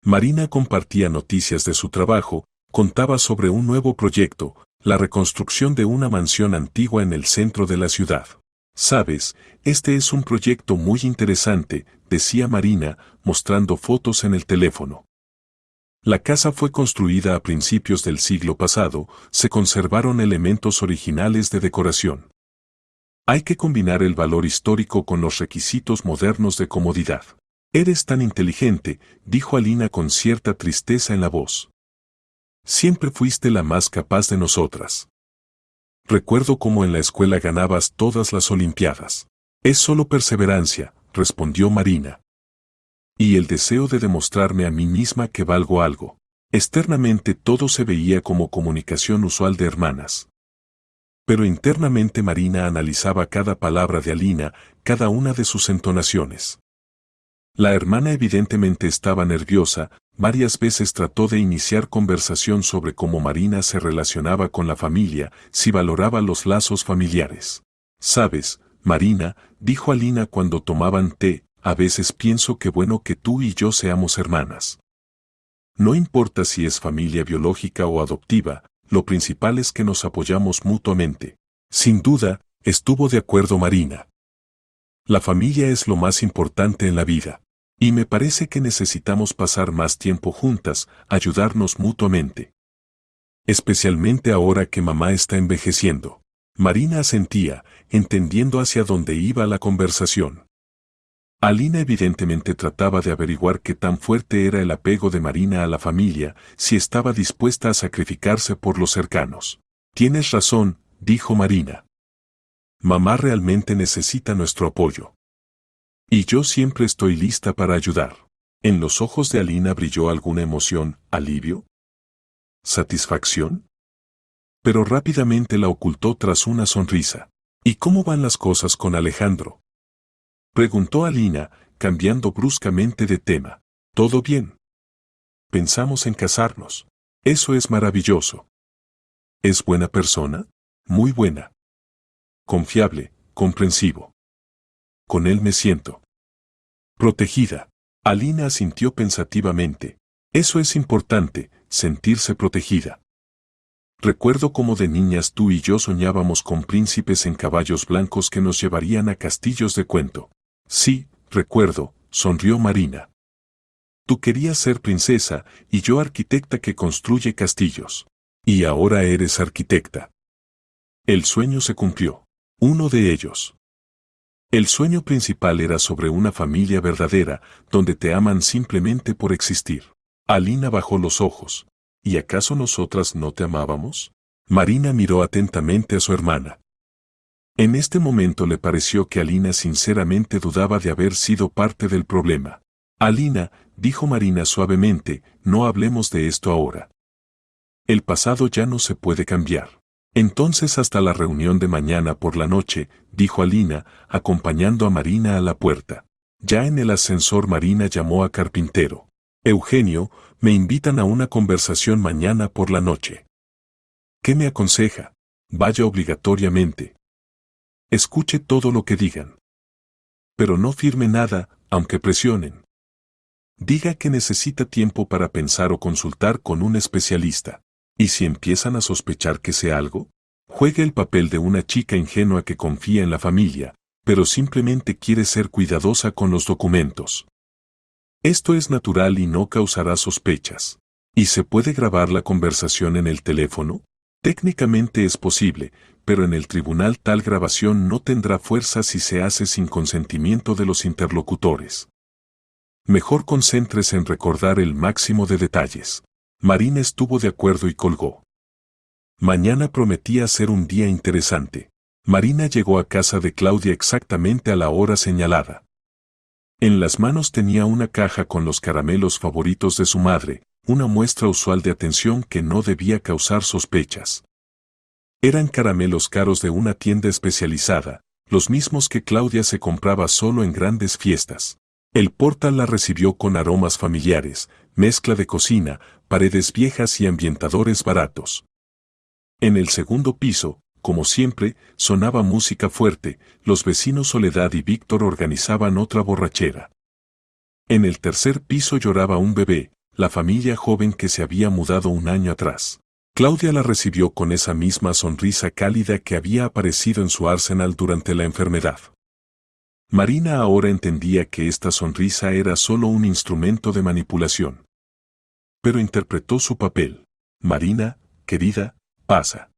Marina compartía noticias de su trabajo, contaba sobre un nuevo proyecto, la reconstrucción de una mansión antigua en el centro de la ciudad. «Sabes, este es un proyecto muy interesante», decía Marina, mostrando fotos en el teléfono. La casa fue construida a principios del siglo pasado, se conservaron elementos originales de decoración. Hay que combinar el valor histórico con los requisitos modernos de comodidad. «Eres tan inteligente», dijo Alina con cierta tristeza en la voz. «Siempre fuiste la más capaz de nosotras». Recuerdo cómo en la escuela ganabas todas las olimpiadas. Es solo perseverancia, respondió Marina. Y el deseo de demostrarme a mí misma que valgo algo. Externamente todo se veía como comunicación usual de hermanas. Pero internamente Marina analizaba cada palabra de Alina, cada una de sus entonaciones. La hermana evidentemente estaba nerviosa, varias veces trató de iniciar conversación sobre cómo Marina se relacionaba con la familia, si valoraba los lazos familiares. «Sabes, Marina», dijo Alina cuando tomaban té, «a veces pienso que bueno que tú y yo seamos hermanas. No importa si es familia biológica o adoptiva, lo principal es que nos apoyamos mutuamente». Sin duda, estuvo de acuerdo Marina. La familia es lo más importante en la vida. Y me parece que necesitamos pasar más tiempo juntas, ayudarnos mutuamente. Especialmente ahora que mamá está envejeciendo. Marina asentía, entendiendo hacia dónde iba la conversación. Alina evidentemente trataba de averiguar qué tan fuerte era el apego de Marina a la familia, si estaba dispuesta a sacrificarse por los cercanos. Tienes razón, dijo Marina. Mamá realmente necesita nuestro apoyo. Y yo siempre estoy lista para ayudar. En los ojos de Alina brilló alguna emoción, alivio, satisfacción. Pero rápidamente la ocultó tras una sonrisa. ¿Y cómo van las cosas con Alejandro?, preguntó Alina, cambiando bruscamente de tema. ¿Todo bien? Pensamos en casarnos. Eso es maravilloso. ¿Es buena persona? Muy buena. Confiable, comprensivo. Con él me siento protegida. Alina asintió pensativamente. Eso es importante, sentirse protegida. Recuerdo cómo de niñas tú y yo soñábamos con príncipes en caballos blancos que nos llevarían a castillos de cuento. Sí, recuerdo, sonrió Marina. Tú querías ser princesa y yo arquitecta que construye castillos. Y ahora eres arquitecta. El sueño se cumplió. Uno de ellos. El sueño principal era sobre una familia verdadera, donde te aman simplemente por existir. Alina bajó los ojos. ¿Y acaso nosotras no te amábamos? Marina miró atentamente a su hermana. En este momento le pareció que Alina sinceramente dudaba de haber sido parte del problema. Alina, dijo Marina suavemente, no hablemos de esto ahora. El pasado ya no se puede cambiar. Entonces hasta la reunión de mañana por la noche, dijo Alina, acompañando a Marina a la puerta. Ya en el ascensor Marina llamó a Carpintero. Eugenio, me invitan a una conversación mañana por la noche. ¿Qué me aconseja? Vaya obligatoriamente. Escuche todo lo que digan. Pero no firme nada, aunque presionen. Diga que necesita tiempo para pensar o consultar con un especialista. ¿Y si empiezan a sospechar que sé algo? Juegue el papel de una chica ingenua que confía en la familia, pero simplemente quiere ser cuidadosa con los documentos. Esto es natural y no causará sospechas. ¿Y se puede grabar la conversación en el teléfono? Técnicamente es posible, pero en el tribunal tal grabación no tendrá fuerza si se hace sin consentimiento de los interlocutores. Mejor concéntrese en recordar el máximo de detalles. Marina estuvo de acuerdo y colgó. Mañana prometía ser un día interesante. Marina llegó a casa de Claudia exactamente a la hora señalada. En las manos tenía una caja con los caramelos favoritos de su madre, una muestra usual de atención que no debía causar sospechas. Eran caramelos caros de una tienda especializada, los mismos que Claudia se compraba solo en grandes fiestas. El portal la recibió con aromas familiares, mezcla de cocina, paredes viejas y ambientadores baratos. En el segundo piso, como siempre, sonaba música fuerte, los vecinos Soledad y Víctor organizaban otra borrachera. En el tercer piso lloraba un bebé, la familia joven que se había mudado un año atrás. Claudia la recibió con esa misma sonrisa cálida que había aparecido en su arsenal durante la enfermedad. Marina ahora entendía que esta sonrisa era solo un instrumento de manipulación. Pero interpretó su papel. Marina, querida, pasa.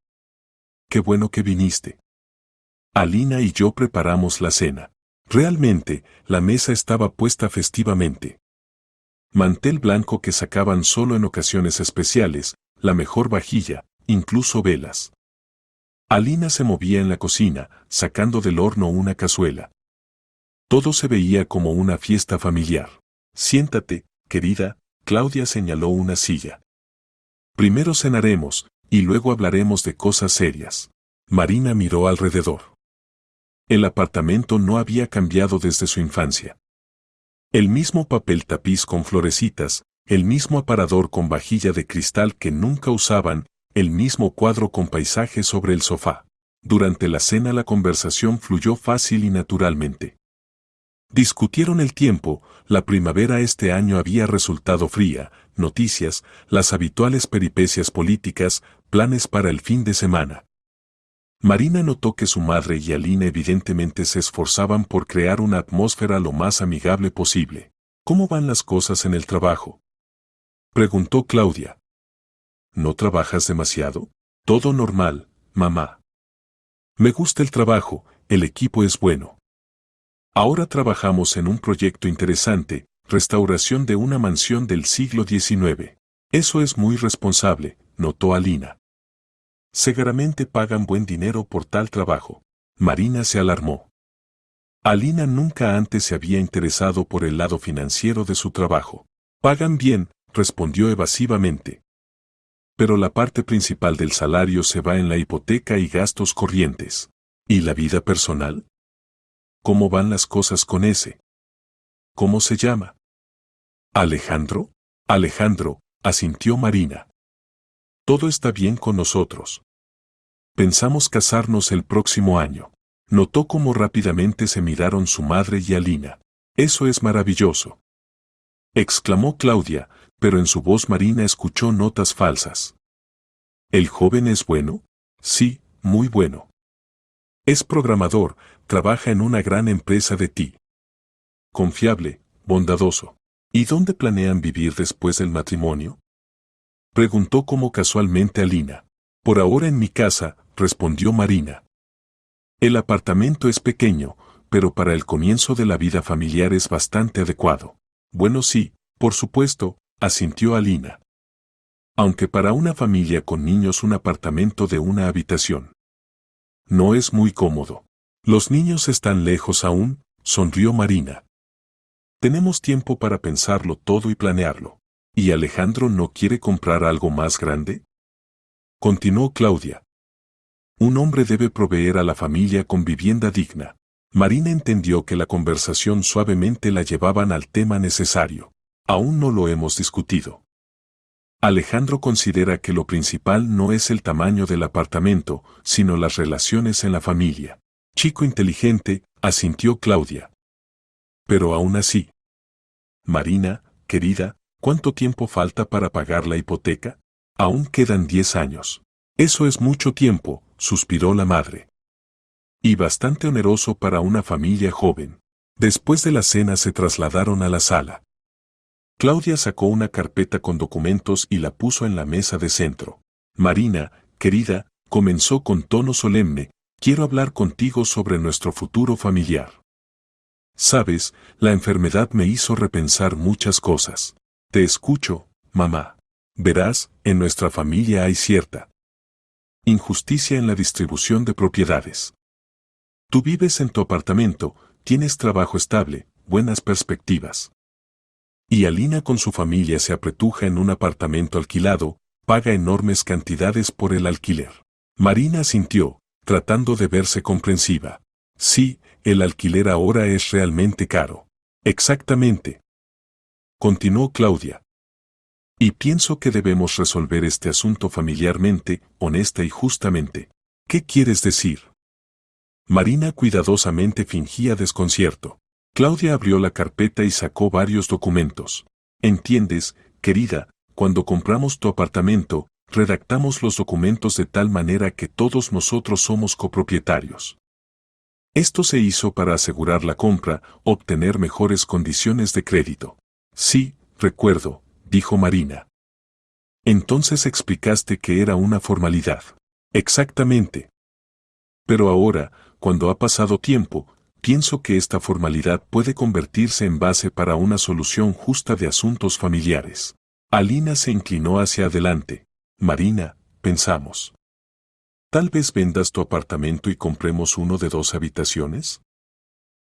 Qué bueno que viniste. Alina y yo preparamos la cena. Realmente, la mesa estaba puesta festivamente. Mantel blanco que sacaban solo en ocasiones especiales, la mejor vajilla, incluso velas. Alina se movía en la cocina, sacando del horno una cazuela. Todo se veía como una fiesta familiar. Siéntate, querida, Claudia señaló una silla. Primero cenaremos, y luego hablaremos de cosas serias. Marina miró alrededor. El apartamento no había cambiado desde su infancia. El mismo papel tapiz con florecitas, el mismo aparador con vajilla de cristal que nunca usaban, el mismo cuadro con paisaje sobre el sofá. Durante la cena la conversación fluyó fácil y naturalmente. Discutieron el tiempo, la primavera este año había resultado fría, noticias, las habituales peripecias políticas, planes para el fin de semana. Marina notó que su madre y Alina evidentemente se esforzaban por crear una atmósfera lo más amigable posible. ¿Cómo van las cosas en el trabajo?, preguntó Claudia. ¿No trabajas demasiado? Todo normal, mamá. Me gusta el trabajo, el equipo es bueno. Ahora trabajamos en un proyecto interesante, restauración de una mansión del siglo XIX. Eso es muy responsable, notó Alina. Seguramente pagan buen dinero por tal trabajo. Marina se alarmó. Alina nunca antes se había interesado por el lado financiero de su trabajo. Pagan bien, respondió evasivamente. Pero la parte principal del salario se va en la hipoteca y gastos corrientes. ¿Y la vida personal? ¿Cómo van las cosas con ese? ¿Cómo se llama? ¿Alejandro? Alejandro, asintió Marina. Todo está bien con nosotros. Pensamos casarnos el próximo año. Notó cómo rápidamente se miraron su madre y Alina. Eso es maravilloso, exclamó Claudia, pero en su voz Marina escuchó notas falsas. ¿El joven es bueno? Sí, muy bueno. Es programador, trabaja en una gran empresa de TI. Confiable, bondadoso. ¿Y dónde planean vivir después del matrimonio?, preguntó como casualmente Alina. Por ahora en mi casa, respondió Marina. El apartamento es pequeño, pero para el comienzo de la vida familiar es bastante adecuado. Bueno, sí, por supuesto, asintió Alina. Aunque para una familia con niños un apartamento de una habitación no es muy cómodo. Los niños están lejos aún, sonrió Marina. Tenemos tiempo para pensarlo todo y planearlo. ¿Y Alejandro no quiere comprar algo más grande?, continuó Claudia. Un hombre debe proveer a la familia con vivienda digna. Marina entendió que la conversación suavemente la llevaban al tema necesario. Aún no lo hemos discutido. Alejandro considera que lo principal no es el tamaño del apartamento, sino las relaciones en la familia. Chico inteligente, asintió Claudia. Pero aún así. Marina, querida, ¿cuánto tiempo falta para pagar la hipoteca? Aún quedan 10 años. Eso es mucho tiempo, suspiró la madre. Y bastante oneroso para una familia joven. Después de la cena se trasladaron a la sala. Claudia sacó una carpeta con documentos y la puso en la mesa de centro. Marina, querida, comenzó con tono solemne, quiero hablar contigo sobre nuestro futuro familiar. Sabes, la enfermedad me hizo repensar muchas cosas. Te escucho, mamá. Verás, en nuestra familia hay cierta injusticia en la distribución de propiedades. Tú vives en tu apartamento, tienes trabajo estable, buenas perspectivas. Y Alina con su familia se apretuja en un apartamento alquilado, paga enormes cantidades por el alquiler. Marina asintió, tratando de verse comprensiva. Sí, el alquiler ahora es realmente caro. Exactamente, continuó Claudia. Y pienso que debemos resolver este asunto familiarmente, honesta y justamente. ¿Qué quieres decir? Marina cuidadosamente fingía desconcierto. Claudia abrió la carpeta y sacó varios documentos. Entiendes, querida, cuando compramos tu apartamento, redactamos los documentos de tal manera que todos nosotros somos copropietarios. Esto se hizo para asegurar la compra, obtener mejores condiciones de crédito. Sí, recuerdo, dijo Marina. Entonces explicaste que era una formalidad. Exactamente. Pero ahora, cuando ha pasado tiempo, pienso que esta formalidad puede convertirse en base para una solución justa de asuntos familiares. Alina se inclinó hacia adelante. Marina, pensamos. Tal vez vendas tu apartamento y compremos uno de 2 habitaciones.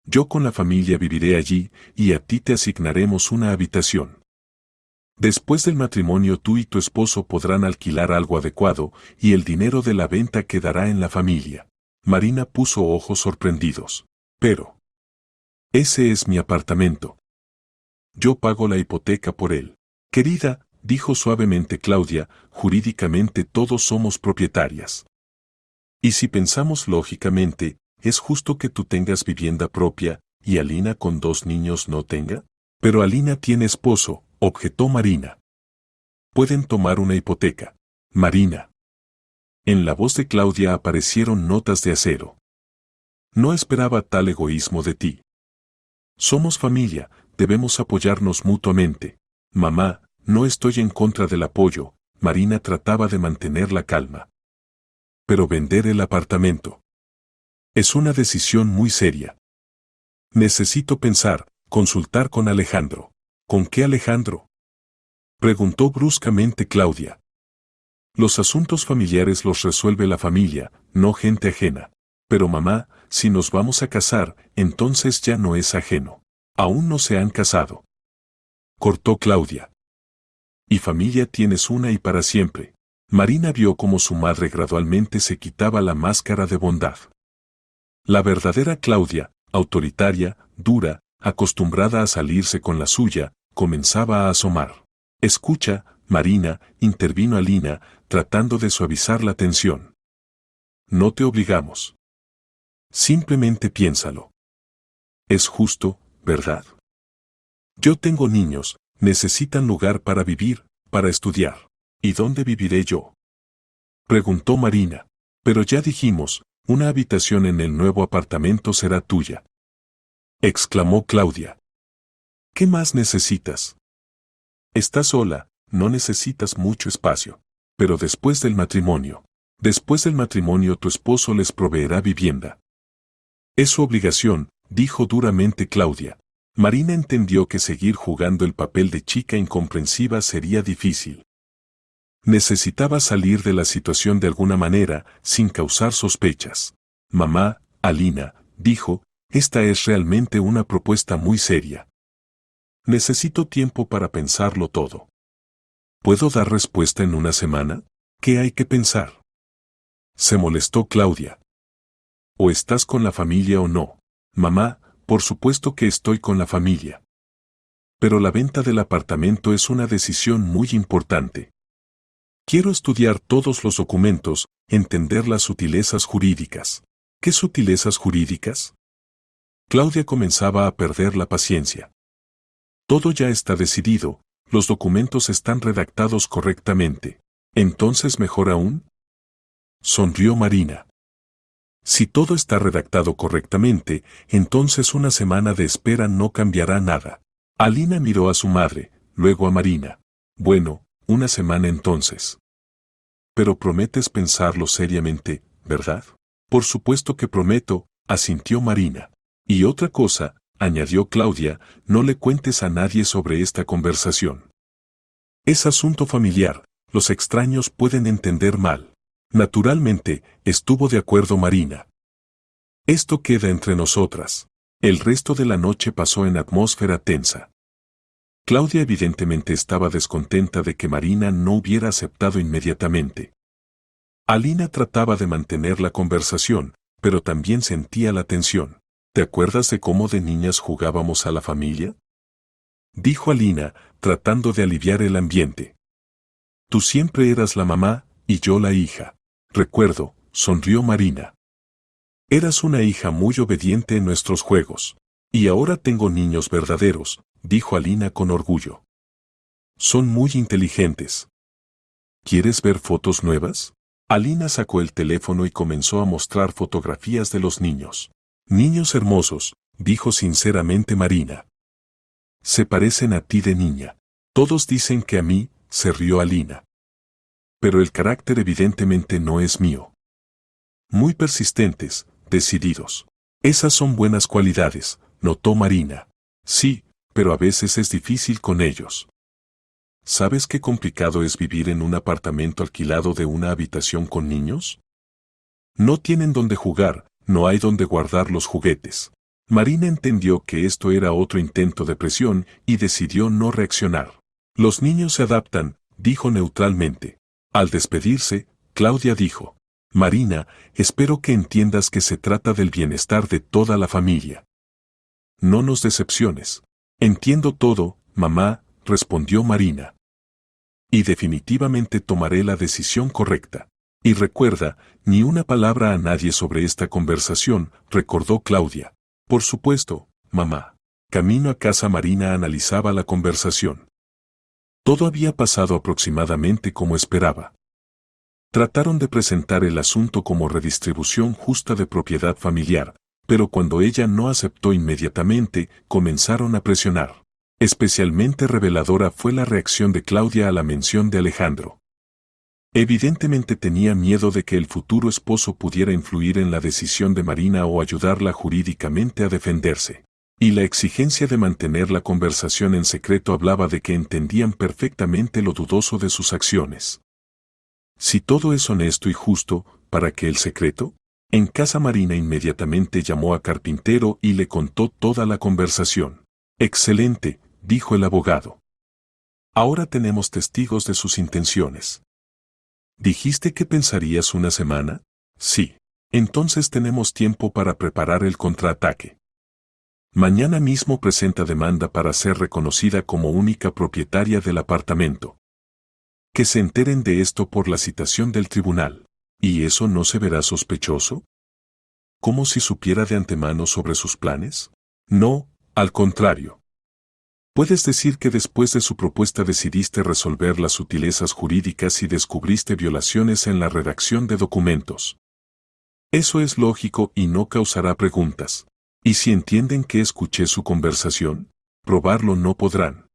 Yo con la familia viviré allí y a ti te asignaremos una habitación. Después del matrimonio tú y tu esposo podrán alquilar algo adecuado y el dinero de la venta quedará en la familia. Marina puso ojos sorprendidos. Pero, ese es mi apartamento. Yo pago la hipoteca por él. Querida, dijo suavemente Claudia, jurídicamente todos somos propietarias. Y si pensamos lógicamente, ¿es justo que tú tengas vivienda propia y Alina con 2 niños no tenga? Pero Alina tiene esposo, objetó Marina. Pueden tomar una hipoteca. Marina. En la voz de Claudia aparecieron notas de acero. No esperaba tal egoísmo de ti. Somos familia, debemos apoyarnos mutuamente. Mamá, no estoy en contra del apoyo. Marina trataba de mantener la calma. Pero vender el apartamento es una decisión muy seria. Necesito pensar, consultar con Alejandro. ¿Con qué Alejandro? Preguntó bruscamente Claudia. Los asuntos familiares los resuelve la familia, no gente ajena. Pero mamá, si nos vamos a casar, entonces ya no es ajeno. Aún no se han casado. Cortó Claudia. Y familia tienes una y para siempre. Marina vio cómo su madre gradualmente se quitaba la máscara de bondad. La verdadera Claudia, autoritaria, dura, acostumbrada a salirse con la suya, comenzaba a asomar. Escucha, Marina, intervino Alina, tratando de suavizar la tensión. No te obligamos. Simplemente piénsalo. Es justo, ¿verdad? Yo tengo niños, necesitan lugar para vivir, para estudiar. ¿Y dónde viviré yo? Preguntó Marina. Pero ya dijimos, una habitación en el nuevo apartamento será tuya. Exclamó Claudia. ¿Qué más necesitas? Estás sola, no necesitas mucho espacio. Pero después del matrimonio tu esposo les proveerá vivienda. Es su obligación, dijo duramente Claudia. Marina entendió que seguir jugando el papel de chica incomprensiva sería difícil. Necesitaba salir de la situación de alguna manera, sin causar sospechas. Mamá, Alina, dijo, esta es realmente una propuesta muy seria. Necesito tiempo para pensarlo todo. ¿Puedo dar respuesta en una semana? ¿Qué hay que pensar? Se molestó Claudia. ¿O estás con la familia o no? Mamá, por supuesto que estoy con la familia. Pero la venta del apartamento es una decisión muy importante. Quiero estudiar todos los documentos, entender las sutilezas jurídicas. ¿Qué sutilezas jurídicas? Claudia comenzaba a perder la paciencia. Todo ya está decidido, los documentos están redactados correctamente. ¿Entonces mejor aún? Sonrió Marina. Si todo está redactado correctamente, entonces una semana de espera no cambiará nada. Alina miró a su madre, luego a Marina. Bueno, una semana entonces. Pero prometes pensarlo seriamente, ¿verdad? Por supuesto que prometo, asintió Marina. Y otra cosa, añadió Claudia, no le cuentes a nadie sobre esta conversación. Es asunto familiar, los extraños pueden entender mal. Naturalmente, estuvo de acuerdo Marina. Esto queda entre nosotras. El resto de la noche pasó en atmósfera tensa. Claudia evidentemente estaba descontenta de que Marina no hubiera aceptado inmediatamente. Alina trataba de mantener la conversación, pero también sentía la tensión. ¿Te acuerdas de cómo de niñas jugábamos a la familia? Dijo Alina, tratando de aliviar el ambiente. Tú siempre eras la mamá, y yo la hija. Recuerdo, sonrió Marina. Eras una hija muy obediente en nuestros juegos. Y ahora tengo niños verdaderos, dijo Alina con orgullo. Son muy inteligentes. ¿Quieres ver fotos nuevas? Alina sacó el teléfono y comenzó a mostrar fotografías de los niños. Niños hermosos, dijo sinceramente Marina. Se parecen a ti de niña. Todos dicen que a mí, se rió Alina. Pero el carácter evidentemente no es mío. Muy persistentes, decididos. Esas son buenas cualidades, notó Marina. Sí, pero a veces es difícil con ellos. ¿Sabes qué complicado es vivir en un apartamento alquilado de una habitación con niños? No tienen dónde jugar, no hay dónde guardar los juguetes. Marina entendió que esto era otro intento de presión y decidió no reaccionar. Los niños se adaptan, dijo neutralmente. Al despedirse, Claudia dijo: Marina, espero que entiendas que se trata del bienestar de toda la familia. No nos decepciones. Entiendo todo, mamá, respondió Marina. Y definitivamente tomaré la decisión correcta. Y recuerda, ni una palabra a nadie sobre esta conversación, recordó Claudia. Por supuesto, mamá. Camino a casa, Marina analizaba la conversación. Todo había pasado aproximadamente como esperaba. Trataron de presentar el asunto como redistribución justa de propiedad familiar, pero cuando ella no aceptó inmediatamente, comenzaron a presionar. Especialmente reveladora fue la reacción de Claudia a la mención de Alejandro. Evidentemente tenía miedo de que el futuro esposo pudiera influir en la decisión de Marina o ayudarla jurídicamente a defenderse. Y la exigencia de mantener la conversación en secreto hablaba de que entendían perfectamente lo dudoso de sus acciones. Si todo es honesto y justo, ¿para qué el secreto? En casa, Marina inmediatamente llamó a Carpintero y le contó toda la conversación. Excelente, dijo el abogado. Ahora tenemos testigos de sus intenciones. ¿Dijiste que pensarías una semana? Sí. Entonces tenemos tiempo para preparar el contraataque. Mañana mismo presenta demanda para ser reconocida como única propietaria del apartamento. Que se enteren de esto por la citación del tribunal. ¿Y eso no se verá sospechoso? ¿Como si supiera de antemano sobre sus planes? No, al contrario. Puedes decir que después de su propuesta decidiste resolver las sutilezas jurídicas y descubriste violaciones en la redacción de documentos. Eso es lógico y no causará preguntas. ¿Y si entienden que escuché su conversación? Probarlo no podrán.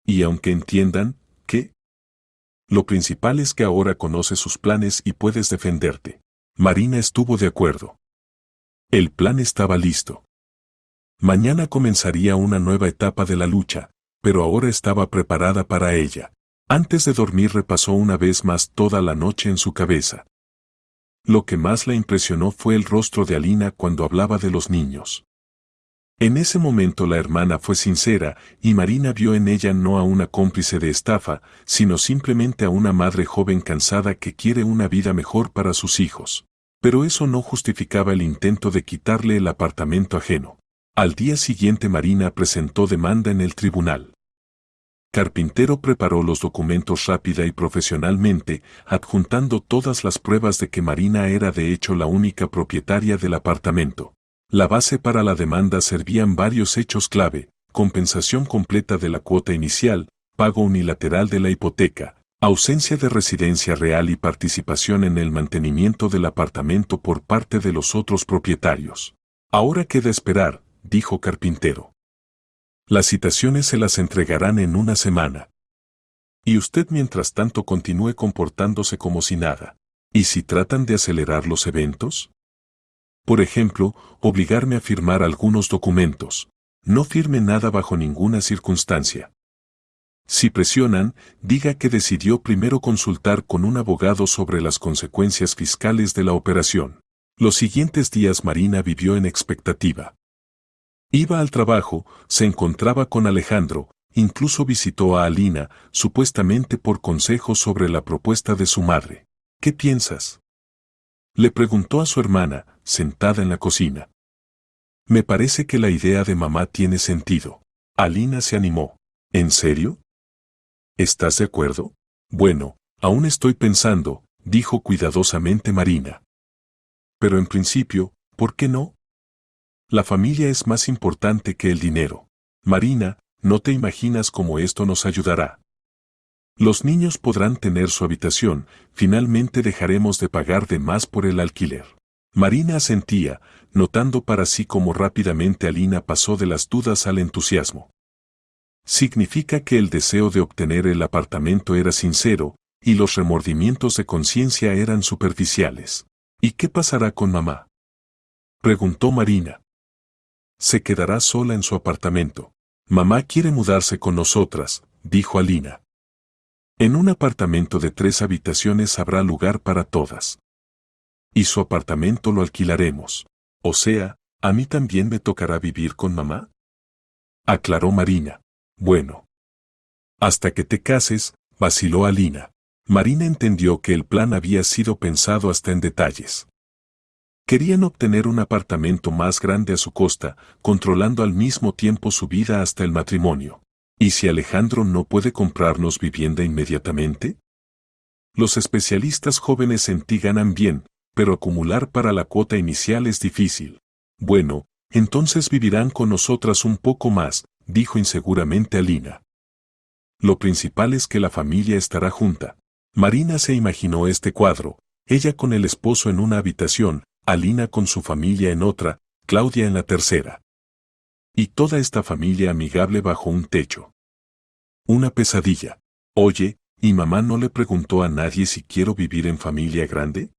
Y aunque entiendan, ¿qué? Lo principal es que ahora conoces sus planes y puedes defenderte. Marina estuvo de acuerdo. El plan estaba listo. Mañana comenzaría una nueva etapa de la lucha, pero ahora estaba preparada para ella. Antes de dormir repasó una vez más toda la noche en su cabeza. Lo que más la impresionó fue el rostro de Alina cuando hablaba de los niños. En ese momento la hermana fue sincera y Marina vio en ella no a una cómplice de estafa, sino simplemente a una madre joven cansada que quiere una vida mejor para sus hijos. Pero eso no justificaba el intento de quitarle el apartamento ajeno. Al día siguiente Marina presentó demanda en el tribunal. Carpintero preparó los documentos rápida y profesionalmente, adjuntando todas las pruebas de que Marina era de hecho la única propietaria del apartamento. La base para la demanda servían varios hechos clave: compensación completa de la cuota inicial, pago unilateral de la hipoteca, ausencia de residencia real y participación en el mantenimiento del apartamento por parte de los otros propietarios. Ahora queda esperar, dijo Carpintero. Las citaciones se las entregarán en una semana. Y usted mientras tanto continúe comportándose como si nada. ¿Y si tratan de acelerar los eventos? Por ejemplo, obligarme a firmar algunos documentos. No firme nada bajo ninguna circunstancia. Si presionan, diga que decidió primero consultar con un abogado sobre las consecuencias fiscales de la operación. Los siguientes días Marina vivió en expectativa. Iba al trabajo, se encontraba con Alejandro, incluso visitó a Alina, supuestamente por consejos sobre la propuesta de su madre. ¿Qué piensas?, le preguntó a su hermana, sentada en la cocina. Me parece que la idea de mamá tiene sentido. Alina se animó. ¿En serio? ¿Estás de acuerdo? Bueno, aún estoy pensando, dijo cuidadosamente Marina. Pero en principio, ¿por qué no? La familia es más importante que el dinero. Marina, no te imaginas cómo esto nos ayudará. Los niños podrán tener su habitación, finalmente dejaremos de pagar de más por el alquiler. Marina asentía, notando para sí cómo rápidamente Alina pasó de las dudas al entusiasmo. Significa que el deseo de obtener el apartamento era sincero, y los remordimientos de conciencia eran superficiales. ¿Y qué pasará con mamá?, preguntó Marina. Se quedará sola en su apartamento. Mamá quiere mudarse con nosotras, dijo Alina. En un apartamento de 3 habitaciones habrá lugar para todas. y su apartamento lo alquilaremos. O sea, ¿a mí también me tocará vivir con mamá?, aclaró Marina. Bueno. Hasta que te cases, vaciló Alina. Marina entendió que el plan había sido pensado hasta en detalles. Querían obtener un apartamento más grande a su costa, controlando al mismo tiempo su vida hasta el matrimonio. ¿Y si Alejandro no puede comprarnos vivienda inmediatamente? Los especialistas jóvenes en ti ganan bien, pero acumular para la cuota inicial es difícil. Bueno, entonces vivirán con nosotras un poco más, dijo inseguramente Alina. Lo principal es que la familia estará junta. Marina se imaginó este cuadro, ella con el esposo en una habitación, Alina con su familia en otra, Claudia en la tercera. Y toda esta familia amigable bajo un techo. Una pesadilla. Oye, ¿y mamá no le preguntó a nadie si quiero vivir en familia grande?,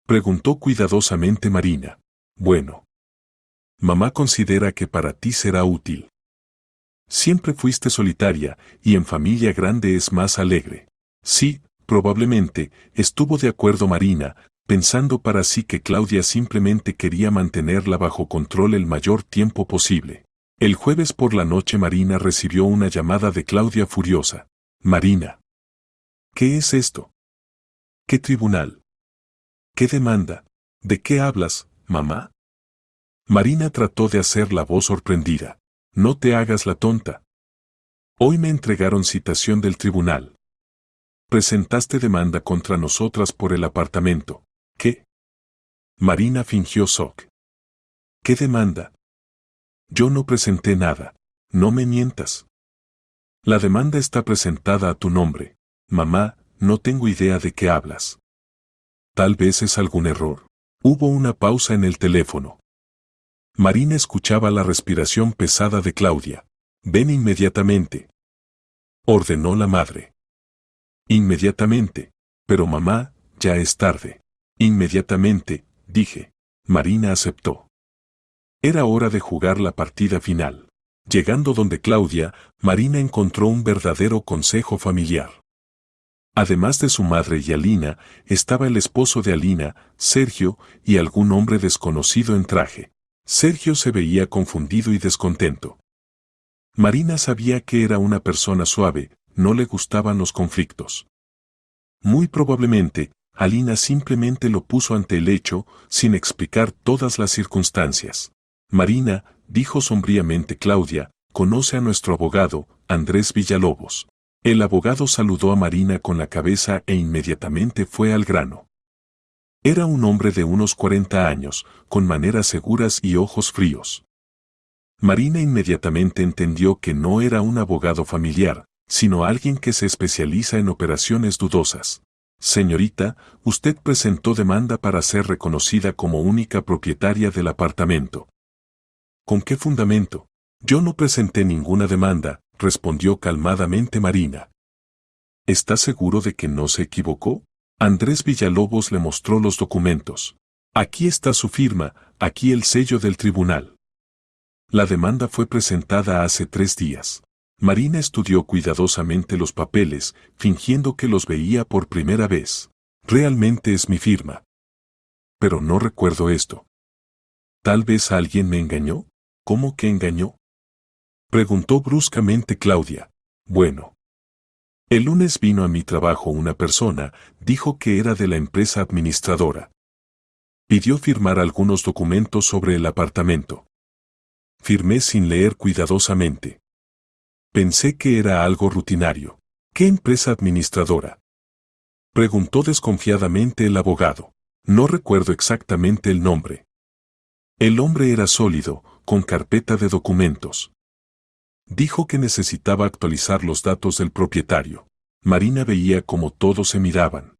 preguntó cuidadosamente Marina. Bueno. Mamá considera que para ti será útil. Siempre fuiste solitaria, y en familia grande es más alegre. Sí, probablemente, estuvo de acuerdo Marina, pensando para sí que Claudia simplemente quería mantenerla bajo control el mayor tiempo posible. El jueves por la noche Marina recibió una llamada de Claudia furiosa. Marina. ¿Qué es esto? ¿Qué tribunal? ¿Qué demanda? ¿De qué hablas, mamá? Marina trató de hacer la voz sorprendida. No te hagas la tonta. Hoy me entregaron citación del tribunal. Presentaste demanda contra nosotras por el apartamento. ¿Qué? Marina fingió shock. ¿Qué demanda? Yo no presenté nada. No me mientas. La demanda está presentada a tu nombre. Mamá, no tengo idea de qué hablas. Tal vez es algún error. Hubo una pausa en el teléfono. Marina escuchaba la respiración pesada de Claudia. Ven inmediatamente, ordenó la madre. Inmediatamente. Pero mamá, ya es tarde. Inmediatamente, dije. Marina aceptó. Era hora de jugar la partida final. Llegando donde Claudia, Marina encontró un verdadero consejo familiar. Además de su madre y Alina, estaba el esposo de Alina, Sergio, y algún hombre desconocido en traje. Sergio se veía confundido y descontento. Marina sabía que era una persona suave, no le gustaban los conflictos. Muy probablemente, Alina simplemente lo puso ante el hecho, sin explicar todas las circunstancias. Marina, dijo sombríamente Claudia, conoce a nuestro abogado, Andrés Villalobos. El abogado saludó a Marina con la cabeza e inmediatamente fue al grano. Era un hombre de unos 40 años, con maneras seguras y ojos fríos. Marina inmediatamente entendió que no era un abogado familiar, sino alguien que se especializa en operaciones dudosas. Señorita, usted presentó demanda para ser reconocida como única propietaria del apartamento. ¿Con qué fundamento? Yo no presenté ninguna demanda, respondió calmadamente Marina. ¿Está seguro de que no se equivocó? Andrés Villalobos le mostró los documentos. Aquí está su firma, aquí el sello del tribunal. La demanda fue presentada hace 3 días. Marina estudió cuidadosamente los papeles, fingiendo que los veía por primera vez. Realmente es mi firma. Pero no recuerdo esto. ¿Tal vez alguien me engañó? ¿Cómo que engañó?, preguntó bruscamente Claudia. Bueno. El lunes vino a mi trabajo una persona, dijo que era de la empresa administradora. Pidió firmar algunos documentos sobre el apartamento. Firmé sin leer cuidadosamente. Pensé que era algo rutinario. ¿Qué empresa administradora?, preguntó desconfiadamente el abogado. No recuerdo exactamente el nombre. El hombre era sólido, con carpeta de documentos. Dijo que necesitaba actualizar los datos del propietario. Marina veía cómo todos se miraban.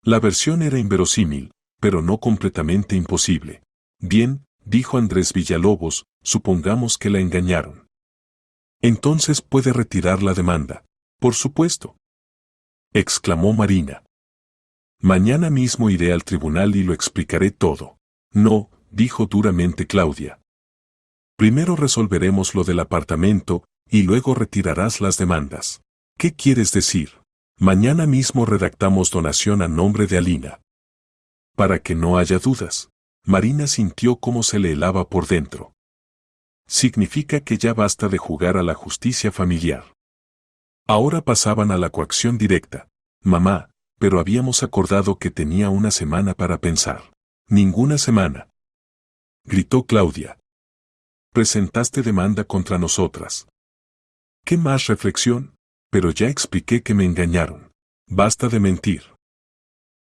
La versión era inverosímil, pero no completamente imposible. Bien, dijo Andrés Villalobos, supongamos que la engañaron. Entonces puede retirar la demanda. Por supuesto, exclamó Marina. Mañana mismo iré al tribunal y lo explicaré todo. No, dijo duramente Claudia. Primero resolveremos lo del apartamento, y luego retirarás las demandas. ¿Qué quieres decir? Mañana mismo redactamos donación a nombre de Alina. Para que no haya dudas. Marina sintió cómo se le helaba por dentro. Significa que ya basta de jugar a la justicia familiar. Ahora pasaban a la coacción directa. Mamá, pero habíamos acordado que tenía una semana para pensar. Ninguna semana. Gritó Claudia. Presentaste demanda contra nosotras. ¿Qué más reflexión? Pero ya expliqué que me engañaron. Basta de mentir.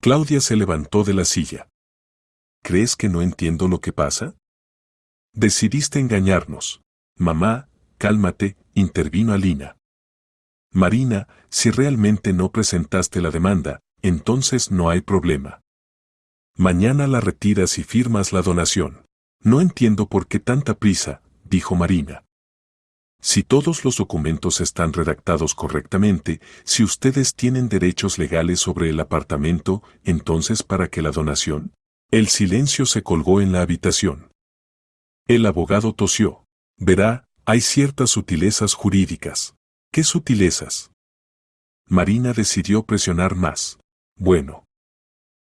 Claudia se levantó de la silla. ¿Crees que no entiendo lo que pasa? Decidiste engañarnos. Mamá, cálmate, intervino Alina. Marina, si realmente no presentaste la demanda, entonces no hay problema. Mañana la retiras y firmas la donación. No entiendo por qué tanta prisa, dijo Marina. Si todos los documentos están redactados correctamente, si ustedes tienen derechos legales sobre el apartamento, entonces ¿para qué la donación? El silencio se colgó en la habitación. El abogado tosió. Verá, hay ciertas sutilezas jurídicas. ¿Qué sutilezas? Marina decidió presionar más. Bueno.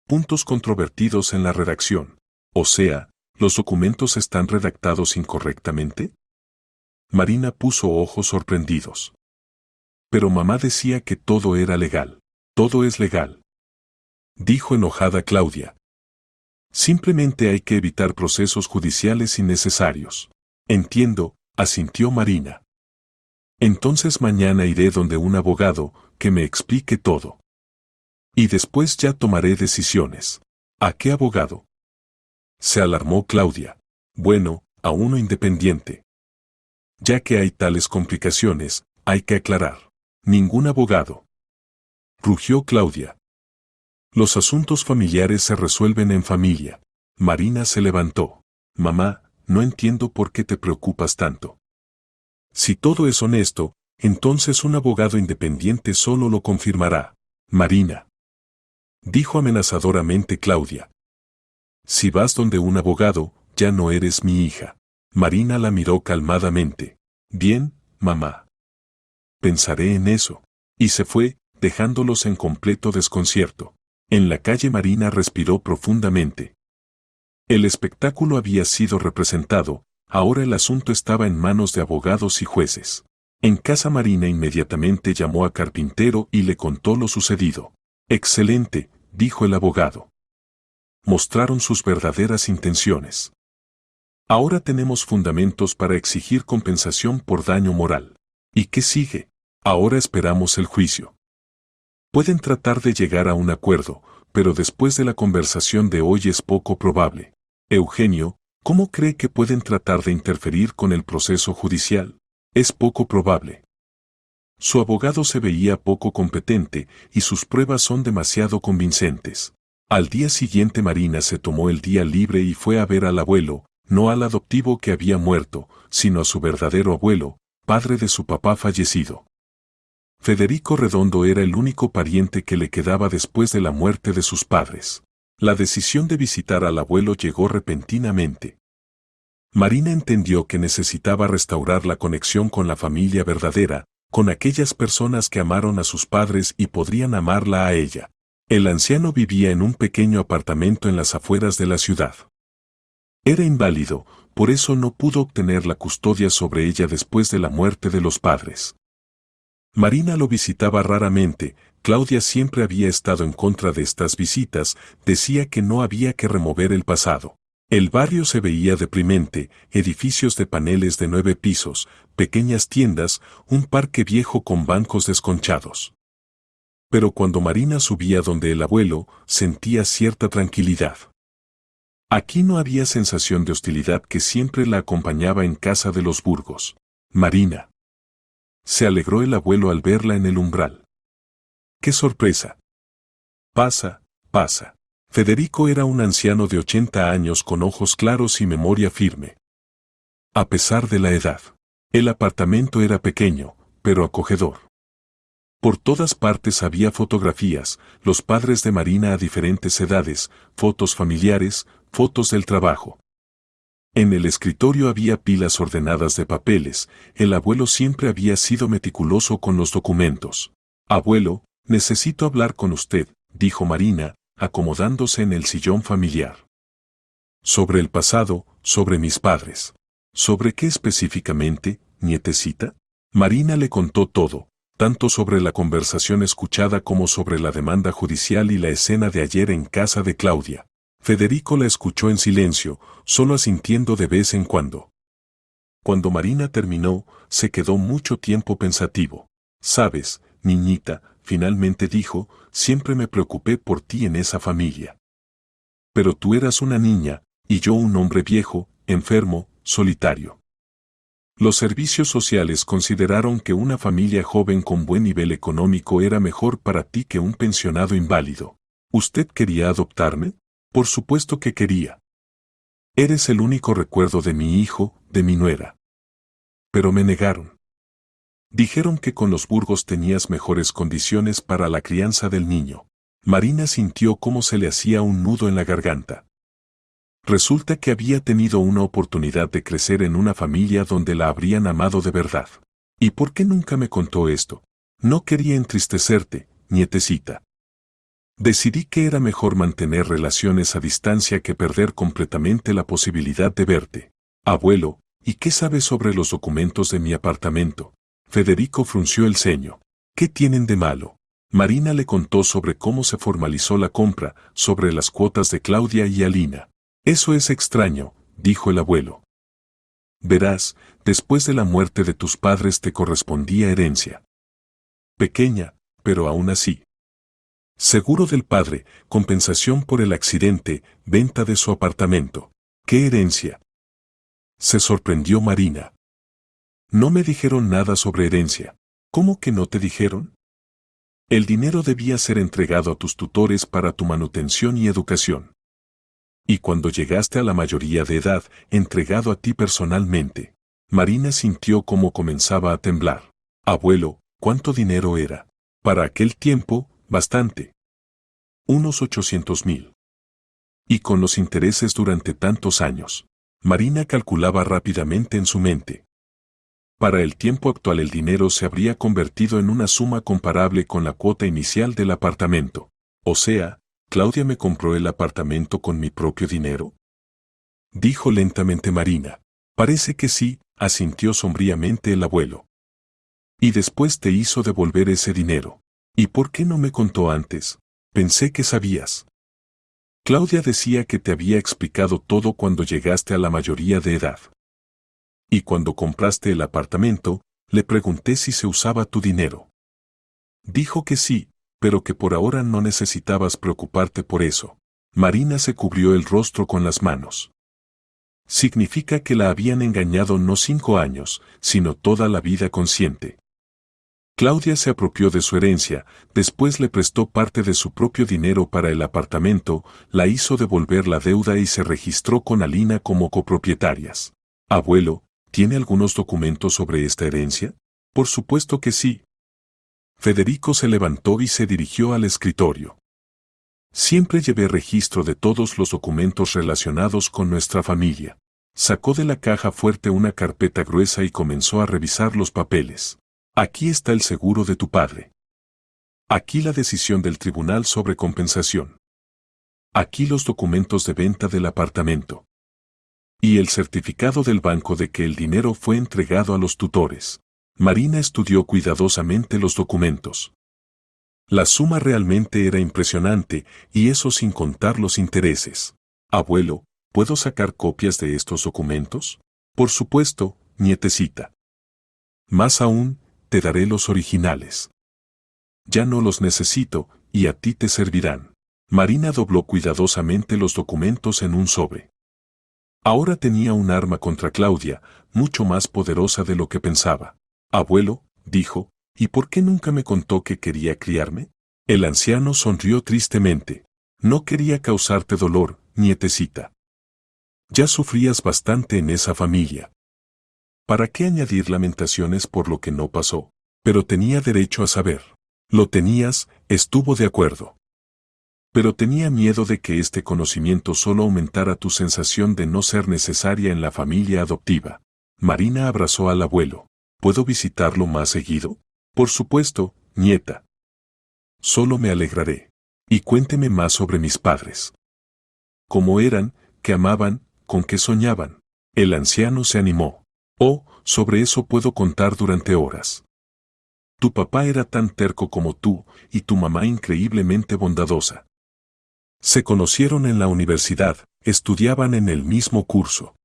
Puntos controvertidos en la redacción. O sea, ¿los documentos están redactados incorrectamente? Marina puso ojos sorprendidos. Pero mamá decía que todo era legal. Todo es legal. Dijo enojada Claudia. Simplemente hay que evitar procesos judiciales innecesarios. Entiendo, asintió Marina. Entonces mañana iré donde un abogado, que me explique todo. Y después ya tomaré decisiones. ¿A qué abogado? Se alarmó Claudia. Bueno, a uno independiente. Ya que hay tales complicaciones, hay que aclarar. Ningún abogado. Rugió Claudia. Los asuntos familiares se resuelven en familia. Marina se levantó. Mamá, no entiendo por qué te preocupas tanto. Si todo es honesto, entonces un abogado independiente solo lo confirmará. Marina. Dijo amenazadoramente Claudia. Si vas donde un abogado, ya no eres mi hija. Marina la miró calmadamente. Bien, mamá. Pensaré en eso. Y se fue, dejándolos en completo desconcierto. En la calle Marina respiró profundamente. El espectáculo había sido representado, ahora el asunto estaba en manos de abogados y jueces. En casa Marina inmediatamente llamó a Carpintero y le contó lo sucedido. Excelente, dijo el abogado. Mostraron sus verdaderas intenciones. Ahora tenemos fundamentos para exigir compensación por daño moral. ¿Y qué sigue? Ahora esperamos el juicio. Pueden tratar de llegar a un acuerdo, pero después de la conversación de hoy es poco probable. Eugenio, ¿cómo cree que pueden tratar de interferir con el proceso judicial? Es poco probable. Su abogado se veía poco competente y sus pruebas son demasiado convincentes. Al día siguiente Marina se tomó el día libre y fue a ver al abuelo, no al adoptivo que había muerto, sino a su verdadero abuelo, padre de su papá fallecido. Federico Redondo era el único pariente que le quedaba después de la muerte de sus padres. La decisión de visitar al abuelo llegó repentinamente. Marina entendió que necesitaba restaurar la conexión con la familia verdadera, con aquellas personas que amaron a sus padres y podrían amarla a ella. El anciano vivía en un pequeño apartamento en las afueras de la ciudad. Era inválido, por eso no pudo obtener la custodia sobre ella después de la muerte de los padres. Marina lo visitaba raramente, Claudia siempre había estado en contra de estas visitas, decía que no había que remover el pasado. El barrio se veía deprimente, edificios de paneles de 9 pisos, pequeñas tiendas, un parque viejo con bancos desconchados. Pero cuando Marina subía donde el abuelo, sentía cierta tranquilidad. Aquí no había sensación de hostilidad que siempre la acompañaba en casa de los Burgos. Marina. Se alegró el abuelo al verla en el umbral. ¡Qué sorpresa! Pasa, pasa. Federico era un anciano de 80 años con ojos claros y memoria firme. A pesar de la edad, el apartamento era pequeño, pero acogedor. Por todas partes había fotografías, los padres de Marina a diferentes edades, fotos familiares, fotos del trabajo. En el escritorio había pilas ordenadas de papeles, el abuelo siempre había sido meticuloso con los documentos. Abuelo, necesito hablar con usted, dijo Marina, acomodándose en el sillón familiar. Sobre el pasado, sobre mis padres. ¿Sobre qué específicamente, nietecita? Marina le contó todo, tanto sobre la conversación escuchada como sobre la demanda judicial y la escena de ayer en casa de Claudia. Federico la escuchó en silencio, solo asintiendo de vez en cuando. Cuando Marina terminó, se quedó mucho tiempo pensativo. Sabes, niñita, finalmente dijo, siempre me preocupé por ti en esa familia. Pero tú eras una niña, y yo un hombre viejo, enfermo, solitario. Los servicios sociales consideraron que una familia joven con buen nivel económico era mejor para ti que un pensionado inválido. ¿Usted quería adoptarme? Por supuesto que quería. Eres el único recuerdo de mi hijo, de mi nuera. Pero me negaron. Dijeron que con los Burgos tenías mejores condiciones para la crianza del niño. Marina sintió cómo se le hacía un nudo en la garganta. Resulta que había tenido una oportunidad de crecer en una familia donde la habrían amado de verdad. ¿Y por qué nunca me contó esto? No quería entristecerte, nietecita. Decidí que era mejor mantener relaciones a distancia que perder completamente la posibilidad de verte. Abuelo, ¿y qué sabes sobre los documentos de mi apartamento? Federico frunció el ceño. ¿Qué tienen de malo? Marina le contó sobre cómo se formalizó la compra, sobre las cuotas de Claudia y Alina. Eso es extraño, dijo el abuelo. Verás, después de la muerte de tus padres te correspondía herencia. Pequeña, pero aún así. Seguro del padre, compensación por el accidente, venta de su apartamento. ¿Qué herencia? Se sorprendió Marina. No me dijeron nada sobre herencia. ¿Cómo que no te dijeron? El dinero debía ser entregado a tus tutores para tu manutención y educación. Y cuando llegaste a la mayoría de edad, entregado a ti personalmente. Marina sintió cómo comenzaba a temblar. Abuelo, ¿cuánto dinero era? Para aquel tiempo, bastante. Unos 800,000. Y con los intereses durante tantos años. Marina calculaba rápidamente en su mente. Para el tiempo actual el dinero se habría convertido en una suma comparable con la cuota inicial del apartamento. O sea, ¿Claudia me compró el apartamento con mi propio dinero? Dijo lentamente Marina. Parece que sí, asintió sombríamente el abuelo. Y después te hizo devolver ese dinero. ¿Y por qué no me contó antes? Pensé que sabías. Claudia decía que te había explicado todo cuando llegaste a la mayoría de edad. Y cuando compraste el apartamento, le pregunté si se usaba tu dinero. Dijo que sí, pero que por ahora no necesitabas preocuparte por eso. Marina se cubrió el rostro con las manos. Significa que la habían engañado no 5 años, sino toda la vida consciente. Claudia se apropió de su herencia, después le prestó parte de su propio dinero para el apartamento, la hizo devolver la deuda y se registró con Alina como copropietarias. Abuelo, ¿tiene algunos documentos sobre esta herencia? Por supuesto que sí. Federico se levantó y se dirigió al escritorio. Siempre llevé registro de todos los documentos relacionados con nuestra familia. Sacó de la caja fuerte una carpeta gruesa y comenzó a revisar los papeles. Aquí está el seguro de tu padre. Aquí la decisión del tribunal sobre compensación. Aquí los documentos de venta del apartamento. Y el certificado del banco de que el dinero fue entregado a los tutores. Marina estudió cuidadosamente los documentos. La suma realmente era impresionante, y eso sin contar los intereses. Abuelo, ¿puedo sacar copias de estos documentos? Por supuesto, nietecita. Más aún, te daré los originales. Ya no los necesito, y a ti te servirán. Marina dobló cuidadosamente los documentos en un sobre. Ahora tenía un arma contra Claudia, mucho más poderosa de lo que pensaba. Abuelo, dijo, ¿y por qué nunca me contó que quería criarme? El anciano sonrió tristemente. No quería causarte dolor, nietecita. Ya sufrías bastante en esa familia. ¿Para qué añadir lamentaciones por lo que no pasó? Pero tenía derecho a saber. Lo tenías, estuvo de acuerdo. Pero tenía miedo de que este conocimiento solo aumentara tu sensación de no ser necesaria en la familia adoptiva. Marina abrazó al abuelo. ¿Puedo visitarlo más seguido? Por supuesto, nieta. Solo me alegraré. Y cuénteme más sobre mis padres. ¿Cómo eran? ¿Qué amaban? ¿Con qué soñaban? El anciano se animó. Oh, sobre eso puedo contar durante horas. Tu papá era tan terco como tú, y tu mamá increíblemente bondadosa. Se conocieron en la universidad, estudiaban en el mismo curso.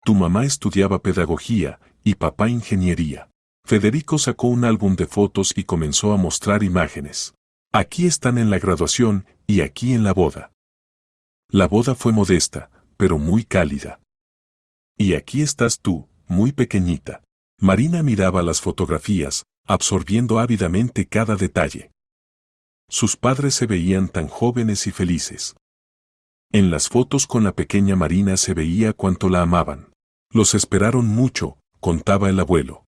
Tu mamá estudiaba pedagogía, y papá ingeniería. Federico sacó un álbum de fotos y comenzó a mostrar imágenes. Aquí están en la graduación, y aquí en la boda. La boda fue modesta, pero muy cálida. Y aquí estás tú, muy pequeñita. Marina miraba las fotografías, absorbiendo ávidamente cada detalle. Sus padres se veían tan jóvenes y felices. En las fotos con la pequeña Marina se veía cuánto la amaban. Los esperaron mucho, contaba el abuelo.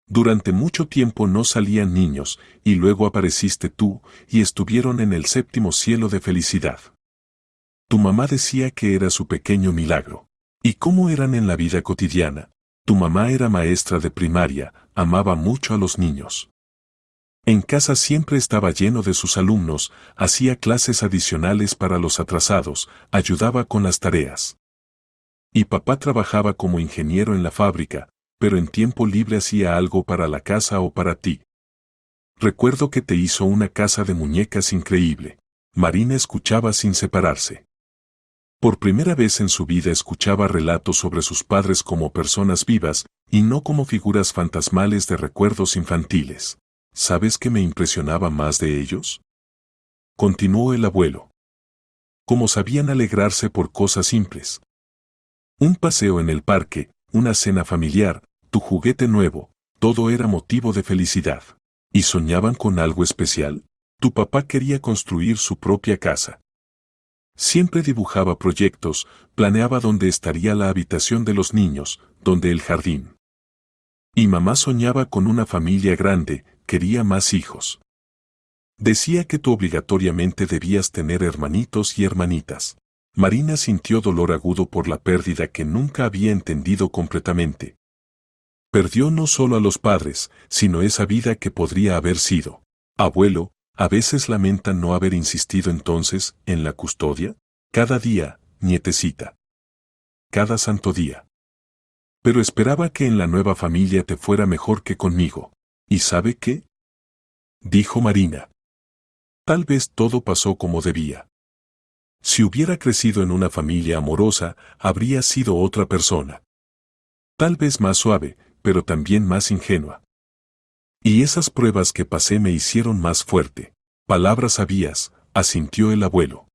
Durante mucho tiempo no salían niños, y luego apareciste tú, y estuvieron en el séptimo cielo de felicidad. Tu mamá decía que era su pequeño milagro. ¿Y cómo eran en la vida cotidiana? Tu mamá era maestra de primaria, amaba mucho a los niños. En casa siempre estaba lleno de sus alumnos, hacía clases adicionales para los atrasados, ayudaba con las tareas. Y papá trabajaba como ingeniero en la fábrica, pero en tiempo libre hacía algo para la casa o para ti. Recuerdo que te hizo una casa de muñecas increíble. Marina escuchaba sin separarse. Por primera vez en su vida escuchaba relatos sobre sus padres como personas vivas, y no como figuras fantasmales de recuerdos infantiles. ¿Sabes qué me impresionaba más de ellos? Continuó el abuelo. Cómo sabían alegrarse por cosas simples. Un paseo en el parque, una cena familiar, tu juguete nuevo, todo era motivo de felicidad. ¿Y soñaban con algo especial? Tu papá quería construir su propia casa. Siempre dibujaba proyectos, planeaba dónde estaría la habitación de los niños, dónde el jardín. Y mamá soñaba con una familia grande, quería más hijos. Decía que tú obligatoriamente debías tener hermanitos y hermanitas. Marina sintió dolor agudo por la pérdida que nunca había entendido completamente. Perdió no solo a los padres, sino esa vida que podría haber sido. Abuelo, ¿a veces lamentan no haber insistido entonces en la custodia? Cada día, nietecita. Cada santo día. Pero esperaba que en la nueva familia te fuera mejor que conmigo. ¿Y sabe qué? Dijo Marina. Tal vez todo pasó como debía. Si hubiera crecido en una familia amorosa, habría sido otra persona. Tal vez más suave, pero también más ingenua. Y esas pruebas que pasé me hicieron más fuerte. Palabras sabias, asintió el abuelo.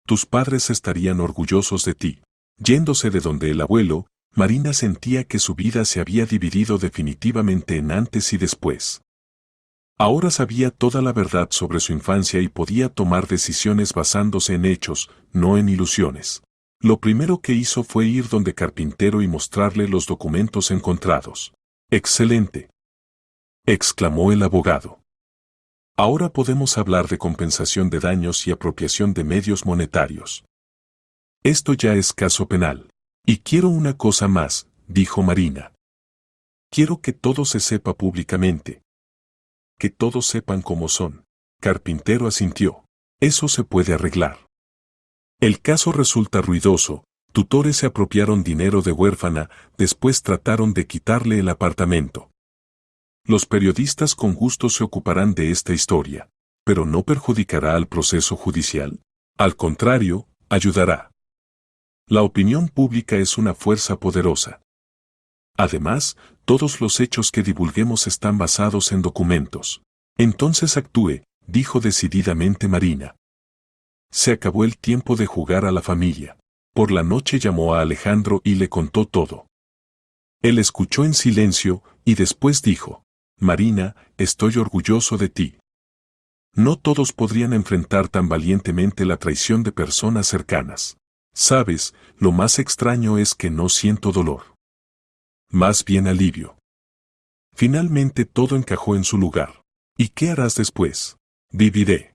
Tus padres estarían orgullosos de ti. Yéndose de donde el abuelo, Marina sentía que su vida se había dividido definitivamente en antes y después. Ahora sabía toda la verdad sobre su infancia y podía tomar decisiones basándose en hechos, no en ilusiones. Lo primero que hizo fue ir donde Carpintero y mostrarle los documentos encontrados. ¡Excelente!, exclamó el abogado. Ahora podemos hablar de compensación de daños y apropiación de medios monetarios. Esto ya es caso penal. Y quiero una cosa más, dijo Marina. Quiero que todo se sepa públicamente. Que todos sepan cómo son. Carpintero asintió. Eso se puede arreglar. El caso resulta ruidoso. Tutores se apropiaron dinero de huérfana, después trataron de quitarle el apartamento. Los periodistas con gusto se ocuparán de esta historia, pero no perjudicará al proceso judicial. Al contrario, ayudará. La opinión pública es una fuerza poderosa. Además, todos los hechos que divulguemos están basados en documentos. Entonces actúe, dijo decididamente Marina. Se acabó el tiempo de jugar a la familia. Por la noche llamó a Alejandro y le contó todo. Él escuchó en silencio, y después dijo, Marina, estoy orgulloso de ti. No todos podrían enfrentar tan valientemente la traición de personas cercanas. Sabes, lo más extraño es que no siento dolor. Más bien alivio. Finalmente todo encajó en su lugar. ¿Y qué harás después? Viviré.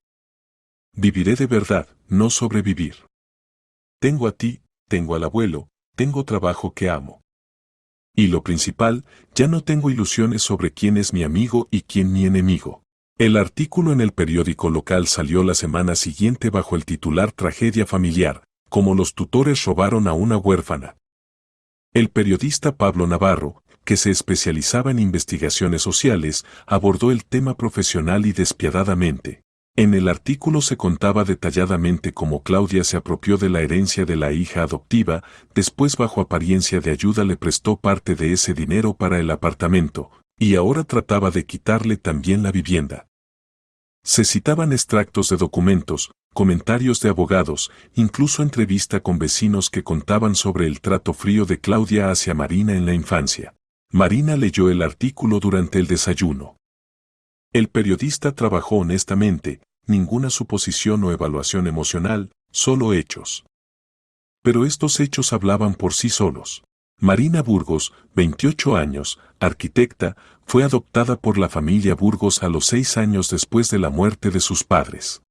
Viviré de verdad, no sobrevivir. Tengo a ti, tengo al abuelo, tengo trabajo que amo. Y lo principal, ya no tengo ilusiones sobre quién es mi amigo y quién mi enemigo. El artículo en el periódico local salió la semana siguiente bajo el titular Tragedia familiar, como los tutores robaron a una huérfana. El periodista Pablo Navarro, que se especializaba en investigaciones sociales, abordó el tema profesional y despiadadamente. En el artículo se contaba detalladamente cómo Claudia se apropió de la herencia de la hija adoptiva, después bajo apariencia de ayuda le prestó parte de ese dinero para el apartamento, y ahora trataba de quitarle también la vivienda. Se citaban extractos de documentos, comentarios de abogados, incluso entrevista con vecinos que contaban sobre el trato frío de Claudia hacia Marina en la infancia. Marina leyó el artículo durante el desayuno. El periodista trabajó honestamente, ninguna suposición o evaluación emocional, solo hechos. Pero estos hechos hablaban por sí solos. Marina Burgos, 28 años, arquitecta, fue adoptada por la familia Burgos a los 6 años después de la muerte de sus padres.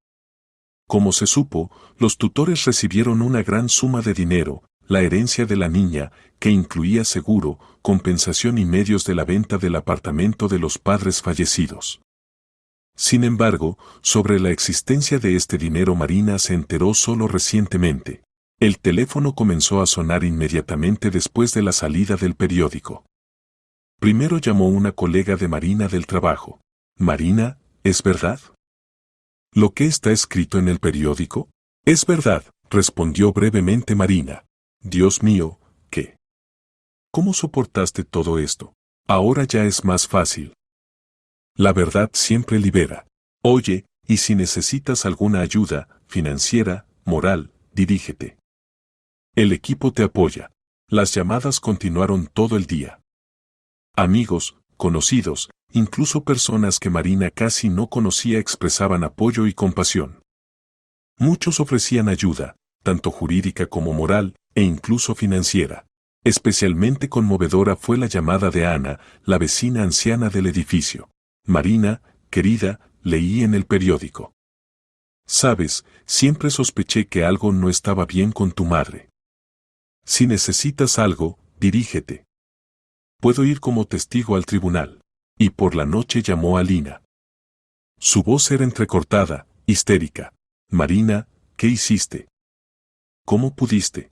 Como se supo, los tutores recibieron una gran suma de dinero, la herencia de la niña, que incluía seguro, compensación y medios de la venta del apartamento de los padres fallecidos. Sin embargo, sobre la existencia de este dinero Marina se enteró solo recientemente. El teléfono comenzó a sonar inmediatamente después de la salida del periódico. Primero llamó una colega de Marina del trabajo. Marina, ¿es verdad? ¿Lo que está escrito en el periódico? Es verdad, respondió brevemente Marina. Dios mío, ¿qué? ¿Cómo soportaste todo esto? Ahora ya es más fácil. La verdad siempre libera. Oye, y si necesitas alguna ayuda, financiera, moral, dirígete. El equipo te apoya. Las llamadas continuaron todo el día. Amigos, conocidos, incluso personas que Marina casi no conocía expresaban apoyo y compasión. Muchos ofrecían ayuda, tanto jurídica como moral, e incluso financiera. Especialmente conmovedora fue la llamada de Ana, la vecina anciana del edificio. Marina, querida, leí en el periódico. Sabes, siempre sospeché que algo no estaba bien con tu madre. Si necesitas algo, dirígete. Puedo ir como testigo al tribunal. Y por la noche llamó a Lina. Su voz era entrecortada, histérica. Marina, ¿qué hiciste? ¿Cómo pudiste?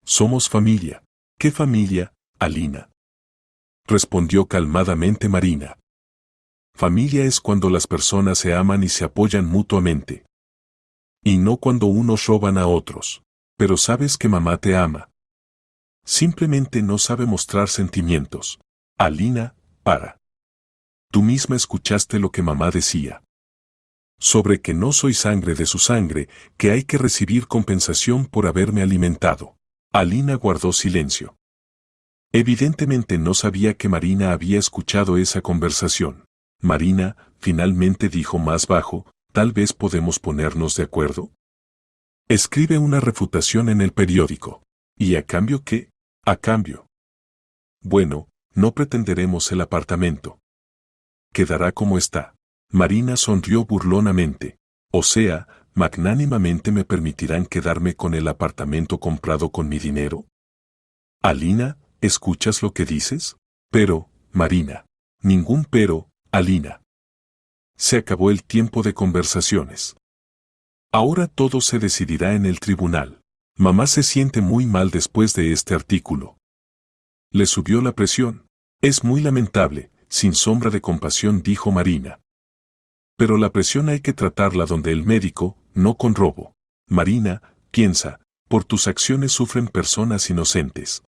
Somos familia. ¿Qué familia, Alina? Respondió calmadamente Marina. Familia es cuando las personas se aman y se apoyan mutuamente. Y no cuando unos roban a otros. Pero sabes que mamá te ama. Simplemente no sabe mostrar sentimientos. Alina, para. Tú misma escuchaste lo que mamá decía. Sobre que no soy sangre de su sangre, que hay que recibir compensación por haberme alimentado. Alina guardó silencio. Evidentemente no sabía que Marina había escuchado esa conversación. Marina, finalmente dijo más bajo, ¿tal vez podemos ponernos de acuerdo? Escribe una refutación en el periódico. ¿Y a cambio qué? A cambio. Bueno, no pretenderemos el apartamento. Quedará como está. Marina sonrió burlonamente. O sea, magnánimamente me permitirán quedarme con el apartamento comprado con mi dinero. Alina, ¿escuchas lo que dices? Pero, Marina. Ningún pero, Alina. Se acabó el tiempo de conversaciones. Ahora todo se decidirá en el tribunal. Mamá se siente muy mal después de este artículo. Le subió la presión. Es muy lamentable, sin sombra de compasión dijo Marina. Pero la presión hay que tratarla donde el médico, no con robo. Marina, piensa, por tus acciones sufren personas inocentes.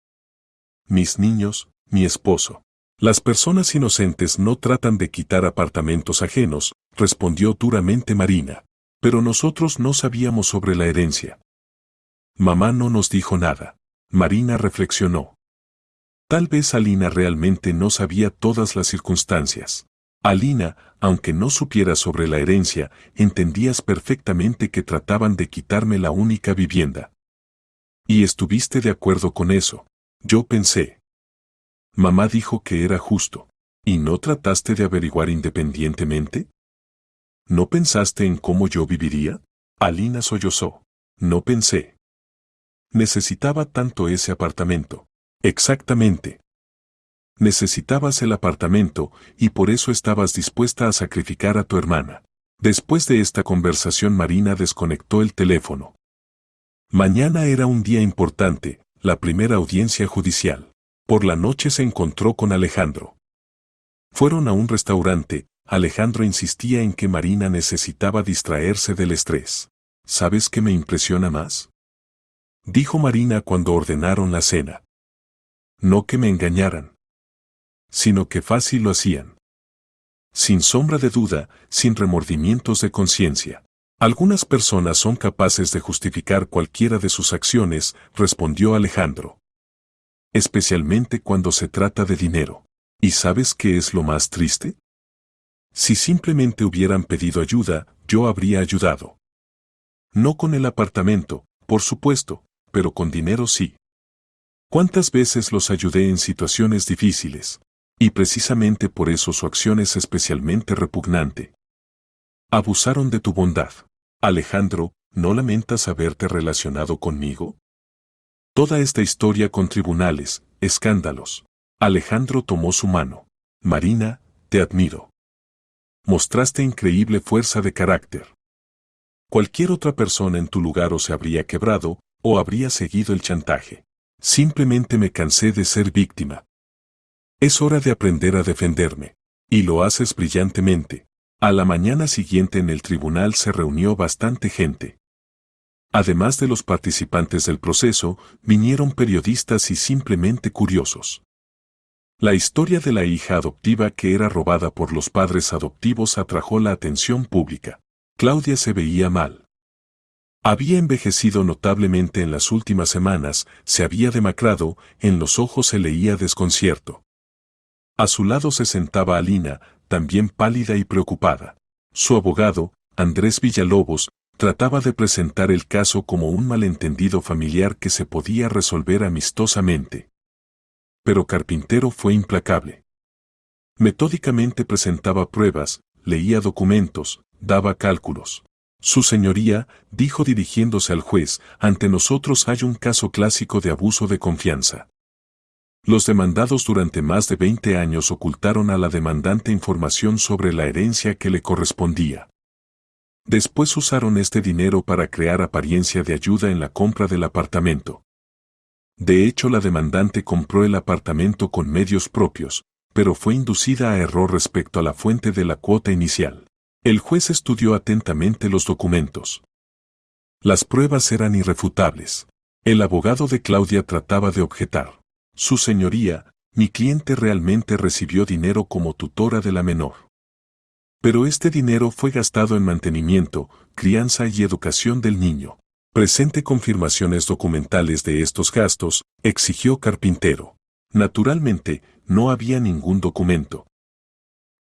Mis niños, mi esposo. Las personas inocentes no tratan de quitar apartamentos ajenos, respondió duramente Marina. Pero nosotros no sabíamos sobre la herencia. Mamá no nos dijo nada. Marina reflexionó. Tal vez Alina realmente no sabía todas las circunstancias. Alina, aunque no supiera sobre la herencia, entendías perfectamente que trataban de quitarme la única vivienda. Y estuviste de acuerdo con eso. Yo pensé. Mamá dijo que era justo. ¿Y no trataste de averiguar independientemente? ¿No pensaste en cómo yo viviría? Alina sollozó. No pensé. Necesitaba tanto ese apartamento. Exactamente. Necesitabas el apartamento y por eso estabas dispuesta a sacrificar a tu hermana. Después de esta conversación Marina desconectó el teléfono. Mañana era un día importante, la primera audiencia judicial. Por la noche se encontró con Alejandro. Fueron a un restaurante. Alejandro insistía en que Marina necesitaba distraerse del estrés. ¿Sabes qué me impresiona más?, dijo Marina cuando ordenaron la cena. No que me engañaran, sino que fácil lo hacían. Sin sombra de duda, sin remordimientos de conciencia. Algunas personas son capaces de justificar cualquiera de sus acciones, respondió Alejandro. Especialmente cuando se trata de dinero. ¿Y sabes qué es lo más triste? Si simplemente hubieran pedido ayuda, yo habría ayudado. No con el apartamento, por supuesto, pero con dinero sí. ¿Cuántas veces los ayudé en situaciones difíciles? Y precisamente por eso su acción es especialmente repugnante. Abusaron de tu bondad. Alejandro, ¿no lamentas haberte relacionado conmigo? Toda esta historia con tribunales, escándalos. Alejandro tomó su mano. Marina, te admiro. Mostraste increíble fuerza de carácter. Cualquier otra persona en tu lugar o se habría quebrado, o habría seguido el chantaje. Simplemente me cansé de ser víctima. Es hora de aprender a defenderme. Y lo haces brillantemente. A la mañana siguiente en el tribunal se reunió bastante gente. Además de los participantes del proceso, vinieron periodistas y simplemente curiosos. La historia de la hija adoptiva que era robada por los padres adoptivos atrajo la atención pública. Claudia se veía mal. Había envejecido notablemente en las últimas semanas, se había demacrado, en los ojos se leía desconcierto. A su lado se sentaba Alina, también pálida y preocupada. Su abogado, Andrés Villalobos, trataba de presentar el caso como un malentendido familiar que se podía resolver amistosamente. Pero Carpintero fue implacable. Metódicamente presentaba pruebas, leía documentos, daba cálculos. Su señoría, dijo dirigiéndose al juez, ante nosotros hay un caso clásico de abuso de confianza. Los demandados durante más de 20 años ocultaron a la demandante información sobre la herencia que le correspondía. Después usaron este dinero para crear apariencia de ayuda en la compra del apartamento. De hecho, la demandante compró el apartamento con medios propios, pero fue inducida a error respecto a la fuente de la cuota inicial. El juez estudió atentamente los documentos. Las pruebas eran irrefutables. El abogado de Claudia trataba de objetar. Su señoría, mi cliente realmente recibió dinero como tutora de la menor. Pero este dinero fue gastado en mantenimiento, crianza y educación del niño. Presente confirmaciones documentales de estos gastos, exigió Carpintero. Naturalmente, no había ningún documento.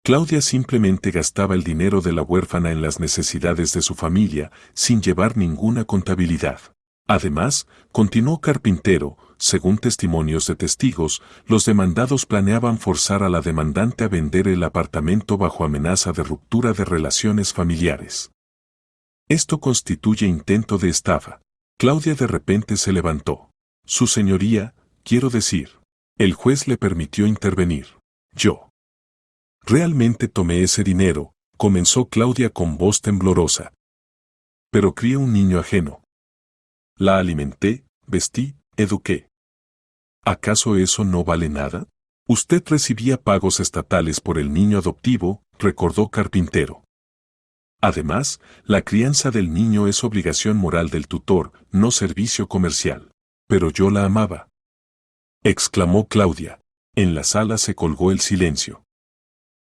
Claudia simplemente gastaba el dinero de la huérfana en las necesidades de su familia, sin llevar ninguna contabilidad. Además, continuó Carpintero, según testimonios de testigos, los demandados planeaban forzar a la demandante a vender el apartamento bajo amenaza de ruptura de relaciones familiares. Esto constituye intento de estafa. Claudia de repente se levantó. Su señoría, quiero decir. El juez le permitió intervenir. Yo realmente tomé ese dinero, comenzó Claudia con voz temblorosa. Pero crié un niño ajeno. La alimenté, vestí, eduqué. ¿Acaso eso no vale nada? Usted recibía pagos estatales por el niño adoptivo, recordó Carpintero. Además, la crianza del niño es obligación moral del tutor, no servicio comercial. Pero yo la amaba, exclamó Claudia. En la sala se colgó el silencio.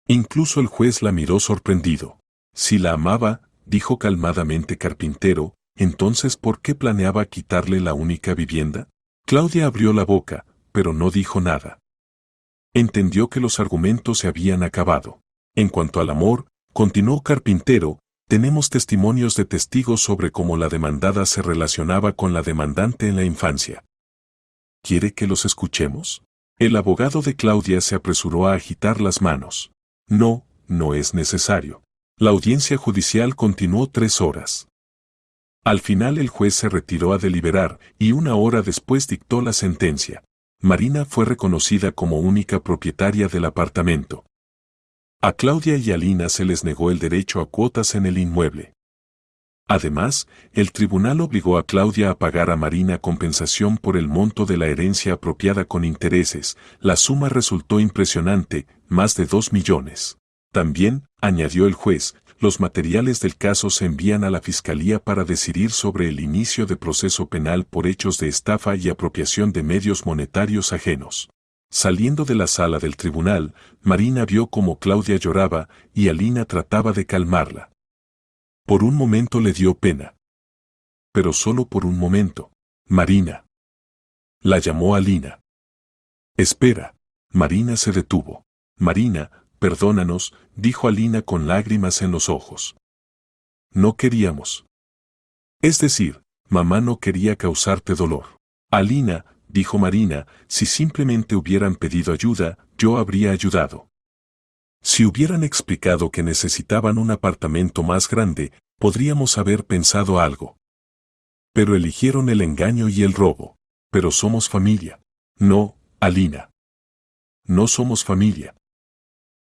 Incluso el juez la miró sorprendido. Si la amaba, dijo calmadamente Carpintero, entonces ¿por qué planeaba quitarle la única vivienda? Claudia abrió la boca, pero no dijo nada. Entendió que los argumentos se habían acabado. En cuanto al amor, continuó Carpintero, tenemos testimonios de testigos sobre cómo la demandada se relacionaba con la demandante en la infancia. ¿Quiere que los escuchemos? El abogado de Claudia se apresuró a agitar las manos. No, no es necesario. La audiencia judicial continuó 3 horas. Al final el juez se retiró a deliberar y 1 hora después dictó la sentencia. Marina fue reconocida como única propietaria del apartamento. A Claudia y Alina se les negó el derecho a cuotas en el inmueble. Además, el tribunal obligó a Claudia a pagar a Marina compensación por el monto de la herencia apropiada con intereses. La suma resultó impresionante, más de 2 millones. También, añadió el juez, los materiales del caso se envían a la Fiscalía para decidir sobre el inicio de proceso penal por hechos de estafa y apropiación de medios monetarios ajenos. Saliendo de la sala del tribunal, Marina vio cómo Claudia lloraba y Alina trataba de calmarla. Por un momento le dio pena. Pero solo por un momento. Marina. La llamó Alina. Espera. Marina se detuvo. Marina, perdónanos, dijo Alina con lágrimas en los ojos. No queríamos. Es decir, mamá no quería causarte dolor. Alina, dijo Marina, si simplemente hubieran pedido ayuda, yo habría ayudado. Si hubieran explicado que necesitaban un apartamento más grande, podríamos haber pensado algo. Pero eligieron el engaño y el robo. Pero somos familia. No, Alina. No somos familia.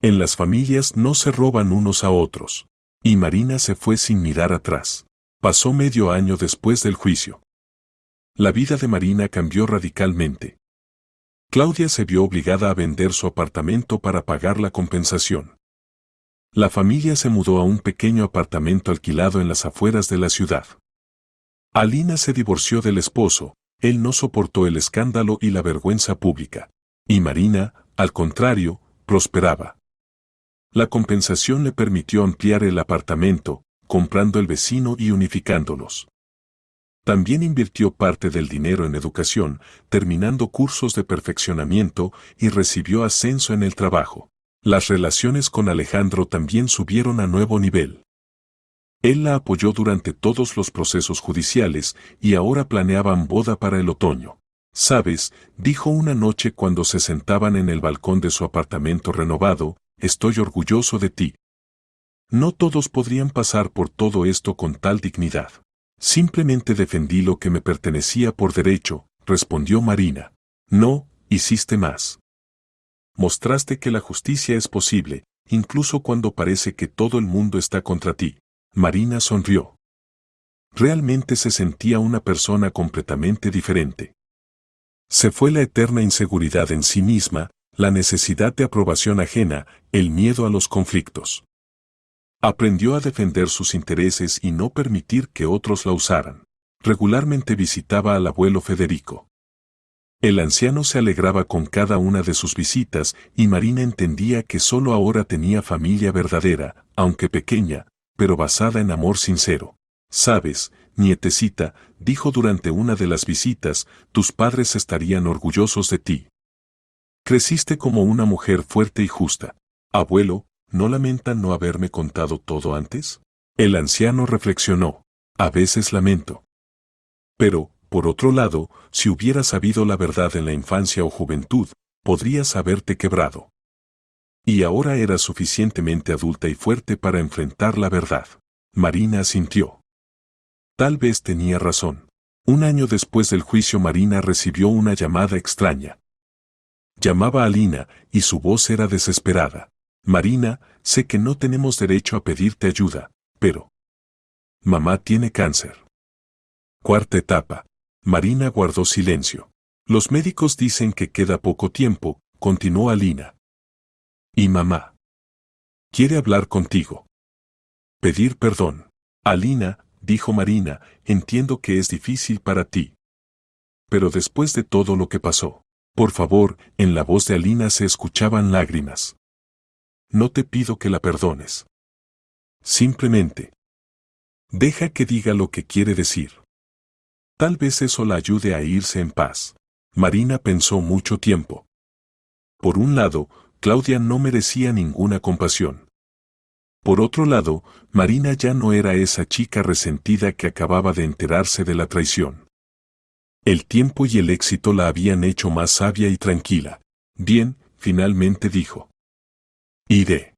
En las familias no se roban unos a otros. Y Marina se fue sin mirar atrás. Pasó medio año después del juicio. La vida de Marina cambió radicalmente. Claudia se vio obligada a vender su apartamento para pagar la compensación. La familia se mudó a un pequeño apartamento alquilado en las afueras de la ciudad. Alina se divorció del esposo, él no soportó el escándalo y la vergüenza pública. Y Marina, al contrario, prosperaba. La compensación le permitió ampliar el apartamento, comprando el vecino y unificándolos. También invirtió parte del dinero en educación, terminando cursos de perfeccionamiento y recibió ascenso en el trabajo. Las relaciones con Alejandro también subieron a nuevo nivel. Él la apoyó durante todos los procesos judiciales y ahora planeaban boda para el otoño. ¿Sabes?, dijo una noche cuando se sentaban en el balcón de su apartamento renovado, estoy orgulloso de ti. No todos podrían pasar por todo esto con tal dignidad. Simplemente defendí lo que me pertenecía por derecho, respondió Marina. No, hiciste más. Mostraste que la justicia es posible, incluso cuando parece que todo el mundo está contra ti. Marina sonrió. Realmente se sentía una persona completamente diferente. Se fue la eterna inseguridad en sí misma, la necesidad de aprobación ajena, el miedo a los conflictos. Aprendió a defender sus intereses y no permitir que otros la usaran. Regularmente visitaba al abuelo Federico. El anciano se alegraba con cada una de sus visitas y Marina entendía que solo ahora tenía familia verdadera, aunque pequeña, pero basada en amor sincero. Sabes, nietecita, dijo durante una de las visitas, tus padres estarían orgullosos de ti. Creciste como una mujer fuerte y justa. Abuelo, ¿no lamentan no haberme contado todo antes? El anciano reflexionó. A veces lamento. Pero, por otro lado, si hubieras sabido la verdad en la infancia o juventud, podrías haberte quebrado. Y ahora eras suficientemente adulta y fuerte para enfrentar la verdad. Marina asintió. Tal vez tenía razón. Un año después del juicio Marina recibió una llamada extraña. Llamaba a Alina, y su voz era desesperada. Marina, sé que no tenemos derecho a pedirte ayuda, pero... Mamá tiene cáncer. Cuarta etapa. Marina guardó silencio. Los médicos dicen que queda poco tiempo, continuó Alina. Y mamá. Quiere hablar contigo. Pedir perdón. Alina, dijo Marina, entiendo que es difícil para ti. Pero después de todo lo que pasó, por favor, en la voz de Alina se escuchaban lágrimas. No te pido que la perdones. Simplemente. Deja que diga lo que quiere decir. Tal vez eso la ayude a irse en paz. Marina pensó mucho tiempo. Por un lado, Claudia no merecía ninguna compasión. Por otro lado, Marina ya no era esa chica resentida que acababa de enterarse de la traición. El tiempo y el éxito la habían hecho más sabia y tranquila. Bien, finalmente dijo. Iré.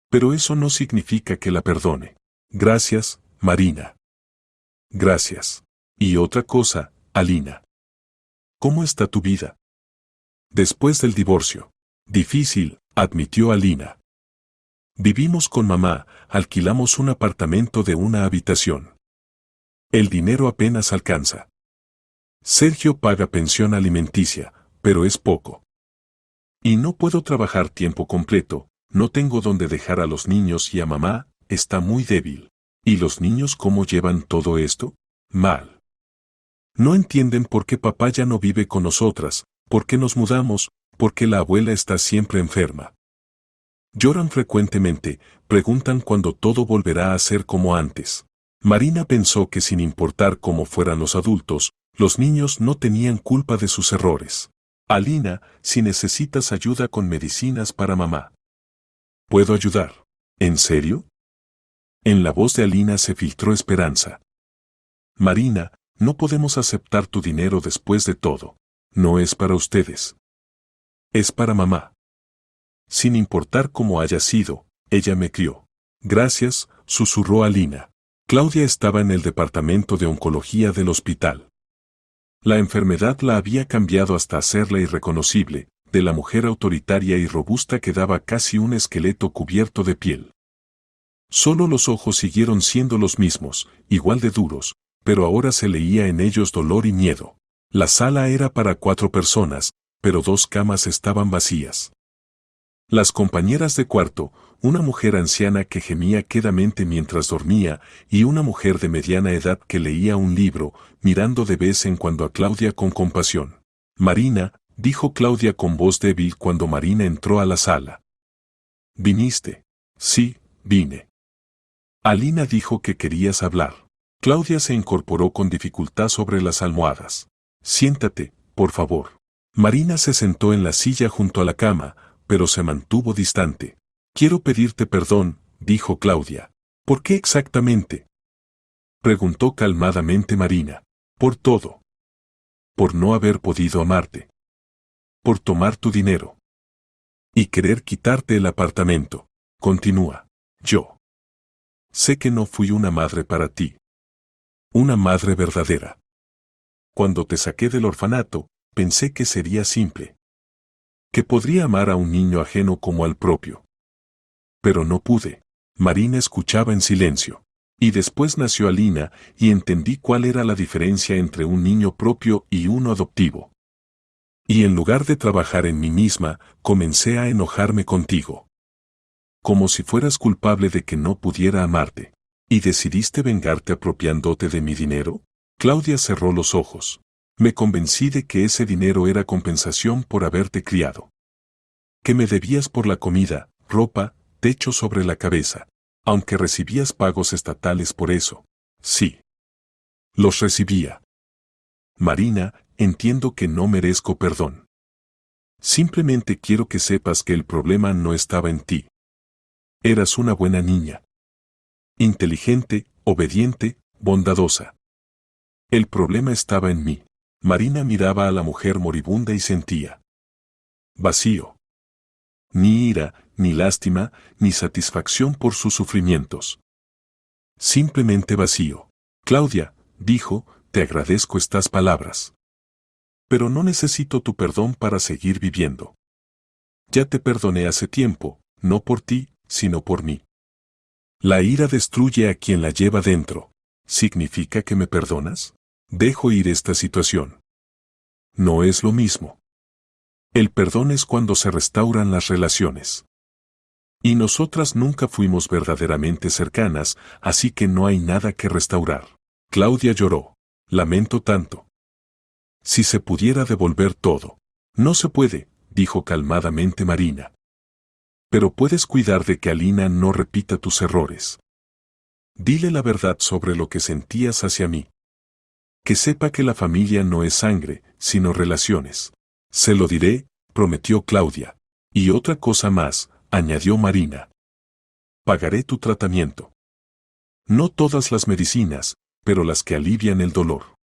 Pero eso no significa que la perdone. Gracias, Marina. Gracias. Y otra cosa, Alina. ¿Cómo está tu vida? Después del divorcio. Difícil, admitió Alina. Vivimos con mamá, alquilamos un apartamento de una habitación. El dinero apenas alcanza. Sergio paga pensión alimenticia, pero es poco. Y no puedo trabajar tiempo completo, no tengo donde dejar a los niños y a mamá, está muy débil. ¿Y los niños cómo llevan todo esto? Mal. No entienden por qué papá ya no vive con nosotras, por qué nos mudamos, por qué la abuela está siempre enferma. Lloran frecuentemente, preguntan cuándo todo volverá a ser como antes. Marina pensó que sin importar cómo fueran los adultos, los niños no tenían culpa de sus errores. Alina, si necesitas ayuda con medicinas para mamá. ¿Puedo ayudar? ¿En serio? En la voz de Alina se filtró esperanza. Marina, no podemos aceptar tu dinero después de todo. No es para ustedes. Es para mamá. Sin importar cómo haya sido, ella me crió. Gracias, susurró Alina. Claudia estaba en el departamento de oncología del hospital. La enfermedad la había cambiado hasta hacerla irreconocible, de la mujer autoritaria y robusta quedaba casi un esqueleto cubierto de piel. Solo los ojos siguieron siendo los mismos, igual de duros, pero ahora se leía en ellos dolor y miedo. La sala era para 4 personas, pero 2 camas estaban vacías. Las compañeras de cuarto, una mujer anciana que gemía quedamente mientras dormía y una mujer de mediana edad que leía un libro, mirando de vez en cuando a Claudia con compasión. Marina, dijo Claudia con voz débil cuando Marina entró a la sala. ¿Viniste? Sí, vine. Alina dijo que querías hablar. Claudia se incorporó con dificultad sobre las almohadas. Siéntate, por favor. Marina se sentó en la silla junto a la cama, pero se mantuvo distante. Quiero pedirte perdón, dijo Claudia. ¿Por qué exactamente? Preguntó calmadamente Marina. Por todo. Por no haber podido amarte. Por tomar tu dinero. Y querer quitarte el apartamento. Continúa. Yo. Sé que no fui una madre para ti. Una madre verdadera. Cuando te saqué del orfanato, pensé que sería simple. Que podría amar a un niño ajeno como al propio. Pero no pude. Marina escuchaba en silencio. Y después nació Alina, y entendí cuál era la diferencia entre un niño propio y uno adoptivo. Y en lugar de trabajar en mí misma, comencé a enojarme contigo. Como si fueras culpable de que no pudiera amarte. ¿Y decidiste vengarte apropiándote de mi dinero? Claudia cerró los ojos. Me convencí de que ese dinero era compensación por haberte criado. Que me debías por la comida, ropa, techo sobre la cabeza. Aunque recibías pagos estatales por eso. Sí. Los recibía. Marina, entiendo que no merezco perdón. Simplemente quiero que sepas que el problema no estaba en ti. Eras una buena niña. Inteligente, obediente, bondadosa. El problema estaba en mí. Marina miraba a la mujer moribunda y sentía vacío. Ni ira, ni lástima, ni satisfacción por sus sufrimientos. Simplemente vacío. Claudia, dijo, te agradezco estas palabras. Pero no necesito tu perdón para seguir viviendo. Ya te perdoné hace tiempo, no por ti, sino por mí. La ira destruye a quien la lleva dentro. ¿Significa que me perdonas? Dejo ir esta situación. No es lo mismo. El perdón es cuando se restauran las relaciones. Y nosotras nunca fuimos verdaderamente cercanas, así que no hay nada que restaurar. Claudia lloró. Lamento tanto. Si se pudiera devolver todo. No se puede, dijo calmadamente Marina. Pero puedes cuidar de que Alina no repita tus errores. Dile la verdad sobre lo que sentías hacia mí. Que sepa que la familia no es sangre, sino relaciones. Se lo diré, prometió Claudia. Y otra cosa más, añadió Marina. Pagaré tu tratamiento. No todas las medicinas, pero las que alivian el dolor.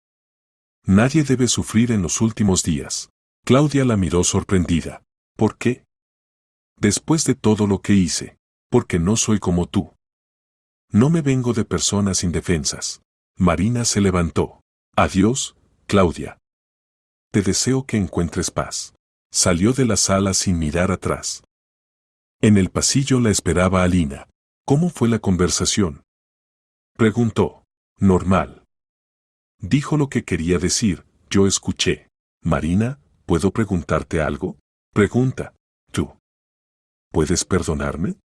Nadie debe sufrir en los últimos días. Claudia la miró sorprendida. ¿Por qué? Después de todo lo que hice. Porque no soy como tú. No me vengo de personas indefensas. Marina se levantó. Adiós, Claudia. Te deseo que encuentres paz. Salió de la sala sin mirar atrás. En el pasillo la esperaba Alina. ¿Cómo fue la conversación?, preguntó. Normal. Dijo lo que quería decir, yo escuché. Marina, ¿puedo preguntarte algo? Pregunta. ¿Tú puedes perdonarme?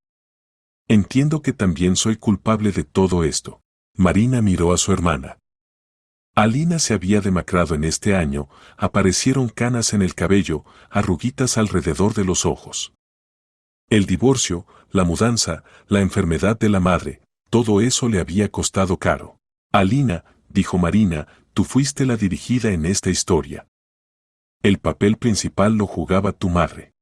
Entiendo que también soy culpable de todo esto. Marina miró a su hermana. Alina se había demacrado en este año, aparecieron canas en el cabello, arruguitas alrededor de los ojos. El divorcio, la mudanza, la enfermedad de la madre, todo eso le había costado caro. Alina, dijo Marina, tú fuiste la dirigida en esta historia. El papel principal lo jugaba tu madre.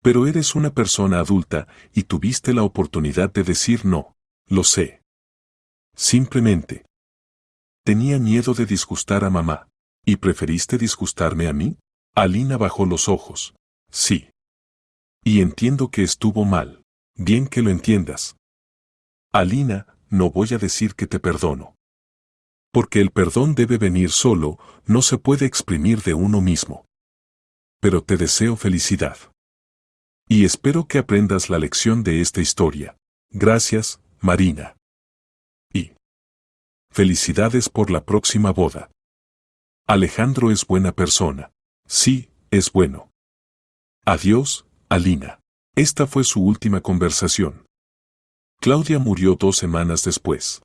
Pero eres una persona adulta y tuviste la oportunidad de decir no. Lo sé. Simplemente. Tenía miedo de disgustar a mamá. ¿Y preferiste disgustarme a mí? Alina bajó los ojos. Sí. Y entiendo que estuvo mal. Bien que lo entiendas. Alina, no voy a decir que te perdono. Porque el perdón debe venir solo, no se puede exprimir de uno mismo. Pero te deseo felicidad. Y espero que aprendas la lección de esta historia. Gracias, Marina. Y felicidades por la próxima boda. Alejandro es buena persona. Sí, es bueno. Adiós, Alina. Esta fue su última conversación. Claudia murió 2 semanas después.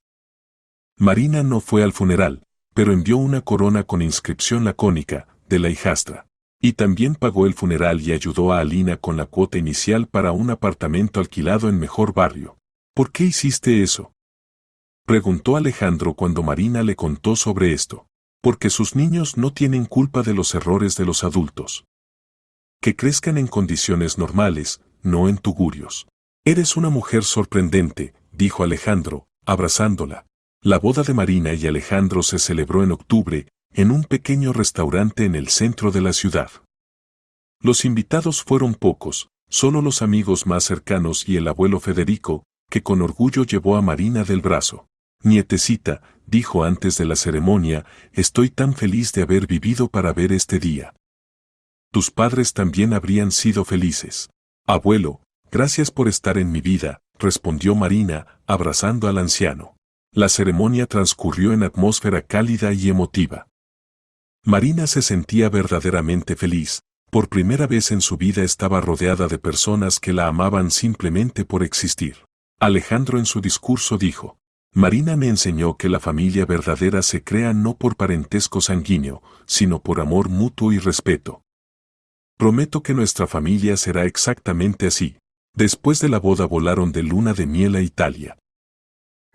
Marina no fue al funeral, pero envió una corona con inscripción lacónica, de la hijastra. Y también pagó el funeral y ayudó a Alina con la cuota inicial para un apartamento alquilado en mejor barrio. ¿Por qué hiciste eso?, preguntó Alejandro cuando Marina le contó sobre esto. Porque sus niños no tienen culpa de los errores de los adultos. Que crezcan en condiciones normales, no en tugurios. Eres una mujer sorprendente, dijo Alejandro, abrazándola. La boda de Marina y Alejandro se celebró en octubre, en un pequeño restaurante en el centro de la ciudad. Los invitados fueron pocos, solo los amigos más cercanos y el abuelo Federico, que con orgullo llevó a Marina del brazo. Nietecita, dijo antes de la ceremonia, estoy tan feliz de haber vivido para ver este día. Tus padres también habrían sido felices. Abuelo, gracias por estar en mi vida, respondió Marina, abrazando al anciano. La ceremonia transcurrió en atmósfera cálida y emotiva. Marina se sentía verdaderamente feliz. Por primera vez en su vida estaba rodeada de personas que la amaban simplemente por existir. Alejandro en su discurso dijo: Marina me enseñó que la familia verdadera se crea no por parentesco sanguíneo, sino por amor mutuo y respeto. Prometo que nuestra familia será exactamente así. Después de la boda volaron de luna de miel a Italia.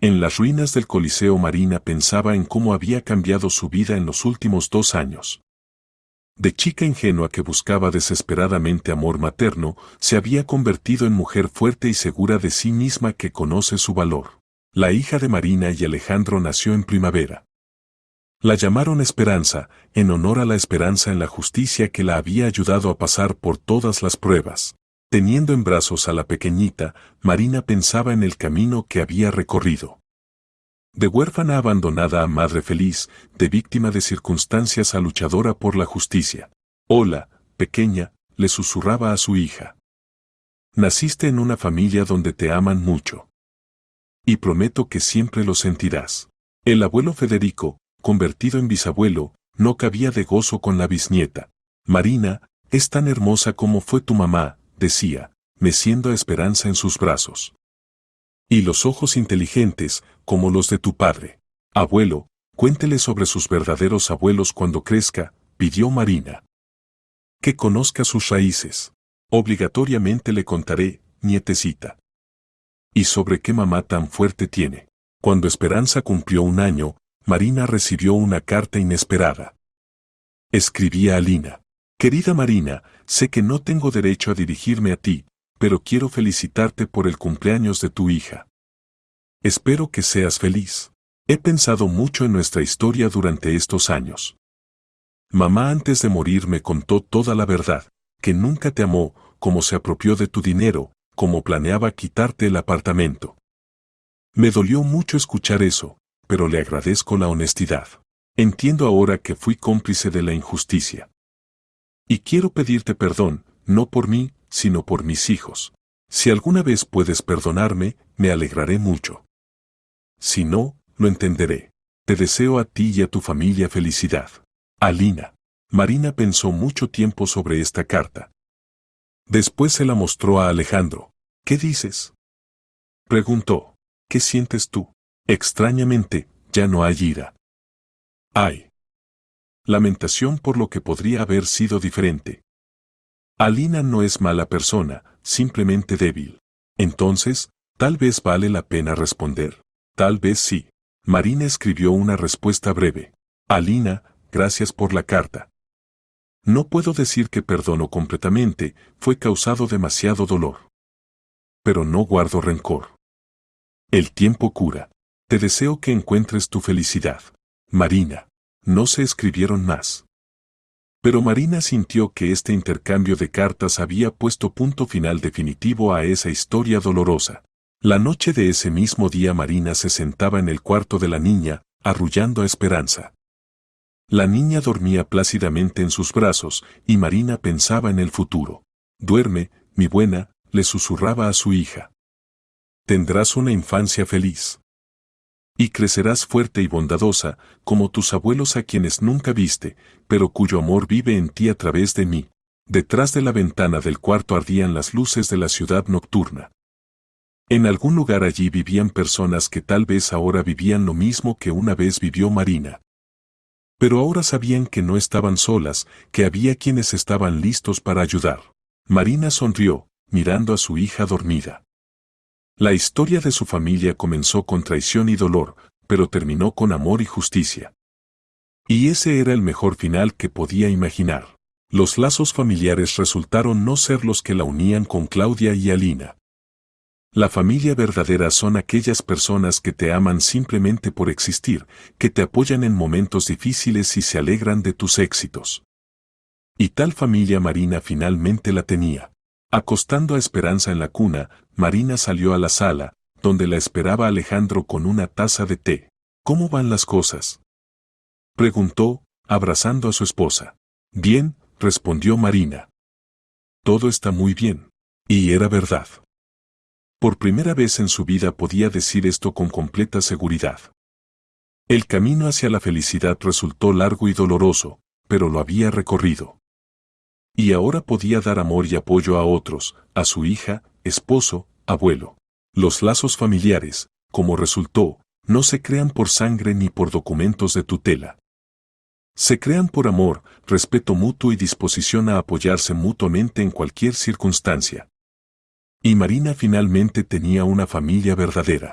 En las ruinas del Coliseo Marina pensaba en cómo había cambiado su vida en los últimos 2 años. De chica ingenua que buscaba desesperadamente amor materno, se había convertido en mujer fuerte y segura de sí misma que conoce su valor. La hija de Marina y Alejandro nació en primavera. La llamaron Esperanza, en honor a la esperanza en la justicia que la había ayudado a pasar por todas las pruebas. Teniendo en brazos a la pequeñita, Marina pensaba en el camino que había recorrido. De huérfana abandonada a madre feliz, de víctima de circunstancias a luchadora por la justicia. Hola, pequeña, le susurraba a su hija. Naciste en una familia donde te aman mucho. Y prometo que siempre lo sentirás. El abuelo Federico, convertido en bisabuelo, no cabía de gozo con la bisnieta. Marina, es tan hermosa como fue tu mamá, decía, meciendo a Esperanza en sus brazos. Y los ojos inteligentes, como los de tu padre. Abuelo, cuéntele sobre sus verdaderos abuelos cuando crezca, pidió Marina. Que conozca sus raíces. Obligatoriamente le contaré, nietecita. ¿Y sobre qué mamá tan fuerte tiene? Cuando Esperanza cumplió 1 año, Marina recibió una carta inesperada. Escribía a Lina. Querida Marina, sé que no tengo derecho a dirigirme a ti, pero quiero felicitarte por el cumpleaños de tu hija. Espero que seas feliz. He pensado mucho en nuestra historia durante estos años. Mamá antes de morir me contó toda la verdad, que nunca te amó, cómo se apropió de tu dinero, cómo planeaba quitarte el apartamento. Me dolió mucho escuchar eso, pero le agradezco la honestidad. Entiendo ahora que fui cómplice de la injusticia. Y quiero pedirte perdón, no por mí, sino por mis hijos. Si alguna vez puedes perdonarme, me alegraré mucho. Si no, lo entenderé. Te deseo a ti y a tu familia felicidad. Alina. Marina pensó mucho tiempo sobre esta carta. Después se la mostró a Alejandro. ¿Qué dices?, preguntó. ¿Qué sientes tú? Extrañamente, ya no hay ira. Hay lamentación por lo que podría haber sido diferente. Alina no es mala persona, simplemente débil. Entonces, tal vez vale la pena responder. Tal vez sí. Marina escribió una respuesta breve. Alina, gracias por la carta. No puedo decir que perdono completamente, fue causado demasiado dolor. Pero no guardo rencor. El tiempo cura. Te deseo que encuentres tu felicidad. Marina. No se escribieron más. Pero Marina sintió que este intercambio de cartas había puesto punto final definitivo a esa historia dolorosa. La noche de ese mismo día Marina se sentaba en el cuarto de la niña, arrullando a Esperanza. La niña dormía plácidamente en sus brazos, y Marina pensaba en el futuro. Duerme, mi buena, le susurraba a su hija. Tendrás una infancia feliz. Y crecerás fuerte y bondadosa, como tus abuelos a quienes nunca viste, pero cuyo amor vive en ti a través de mí. Detrás de la ventana del cuarto ardían las luces de la ciudad nocturna. En algún lugar allí vivían personas que tal vez ahora vivían lo mismo que una vez vivió Marina. Pero ahora sabían que no estaban solas, que había quienes estaban listos para ayudar. Marina sonrió, mirando a su hija dormida. La historia de su familia comenzó con traición y dolor, pero terminó con amor y justicia. Y ese era el mejor final que podía imaginar. Los lazos familiares resultaron no ser los que la unían con Claudia y Alina. La familia verdadera son aquellas personas que te aman simplemente por existir, que te apoyan en momentos difíciles y se alegran de tus éxitos. Y tal familia Marina finalmente la tenía. Acostando a Esperanza en la cuna, Marina salió a la sala, donde la esperaba Alejandro con una taza de té. ¿Cómo van las cosas?, preguntó, abrazando a su esposa. Bien, respondió Marina. Todo está muy bien. Y era verdad. Por primera vez en su vida podía decir esto con completa seguridad. El camino hacia la felicidad resultó largo y doloroso, pero lo había recorrido. Y ahora podía dar amor y apoyo a otros, a su hija, esposo, abuelo. Los lazos familiares, como resultó, no se crean por sangre ni por documentos de tutela. Se crean por amor, respeto mutuo y disposición a apoyarse mutuamente en cualquier circunstancia. Y Marina finalmente tenía una familia verdadera.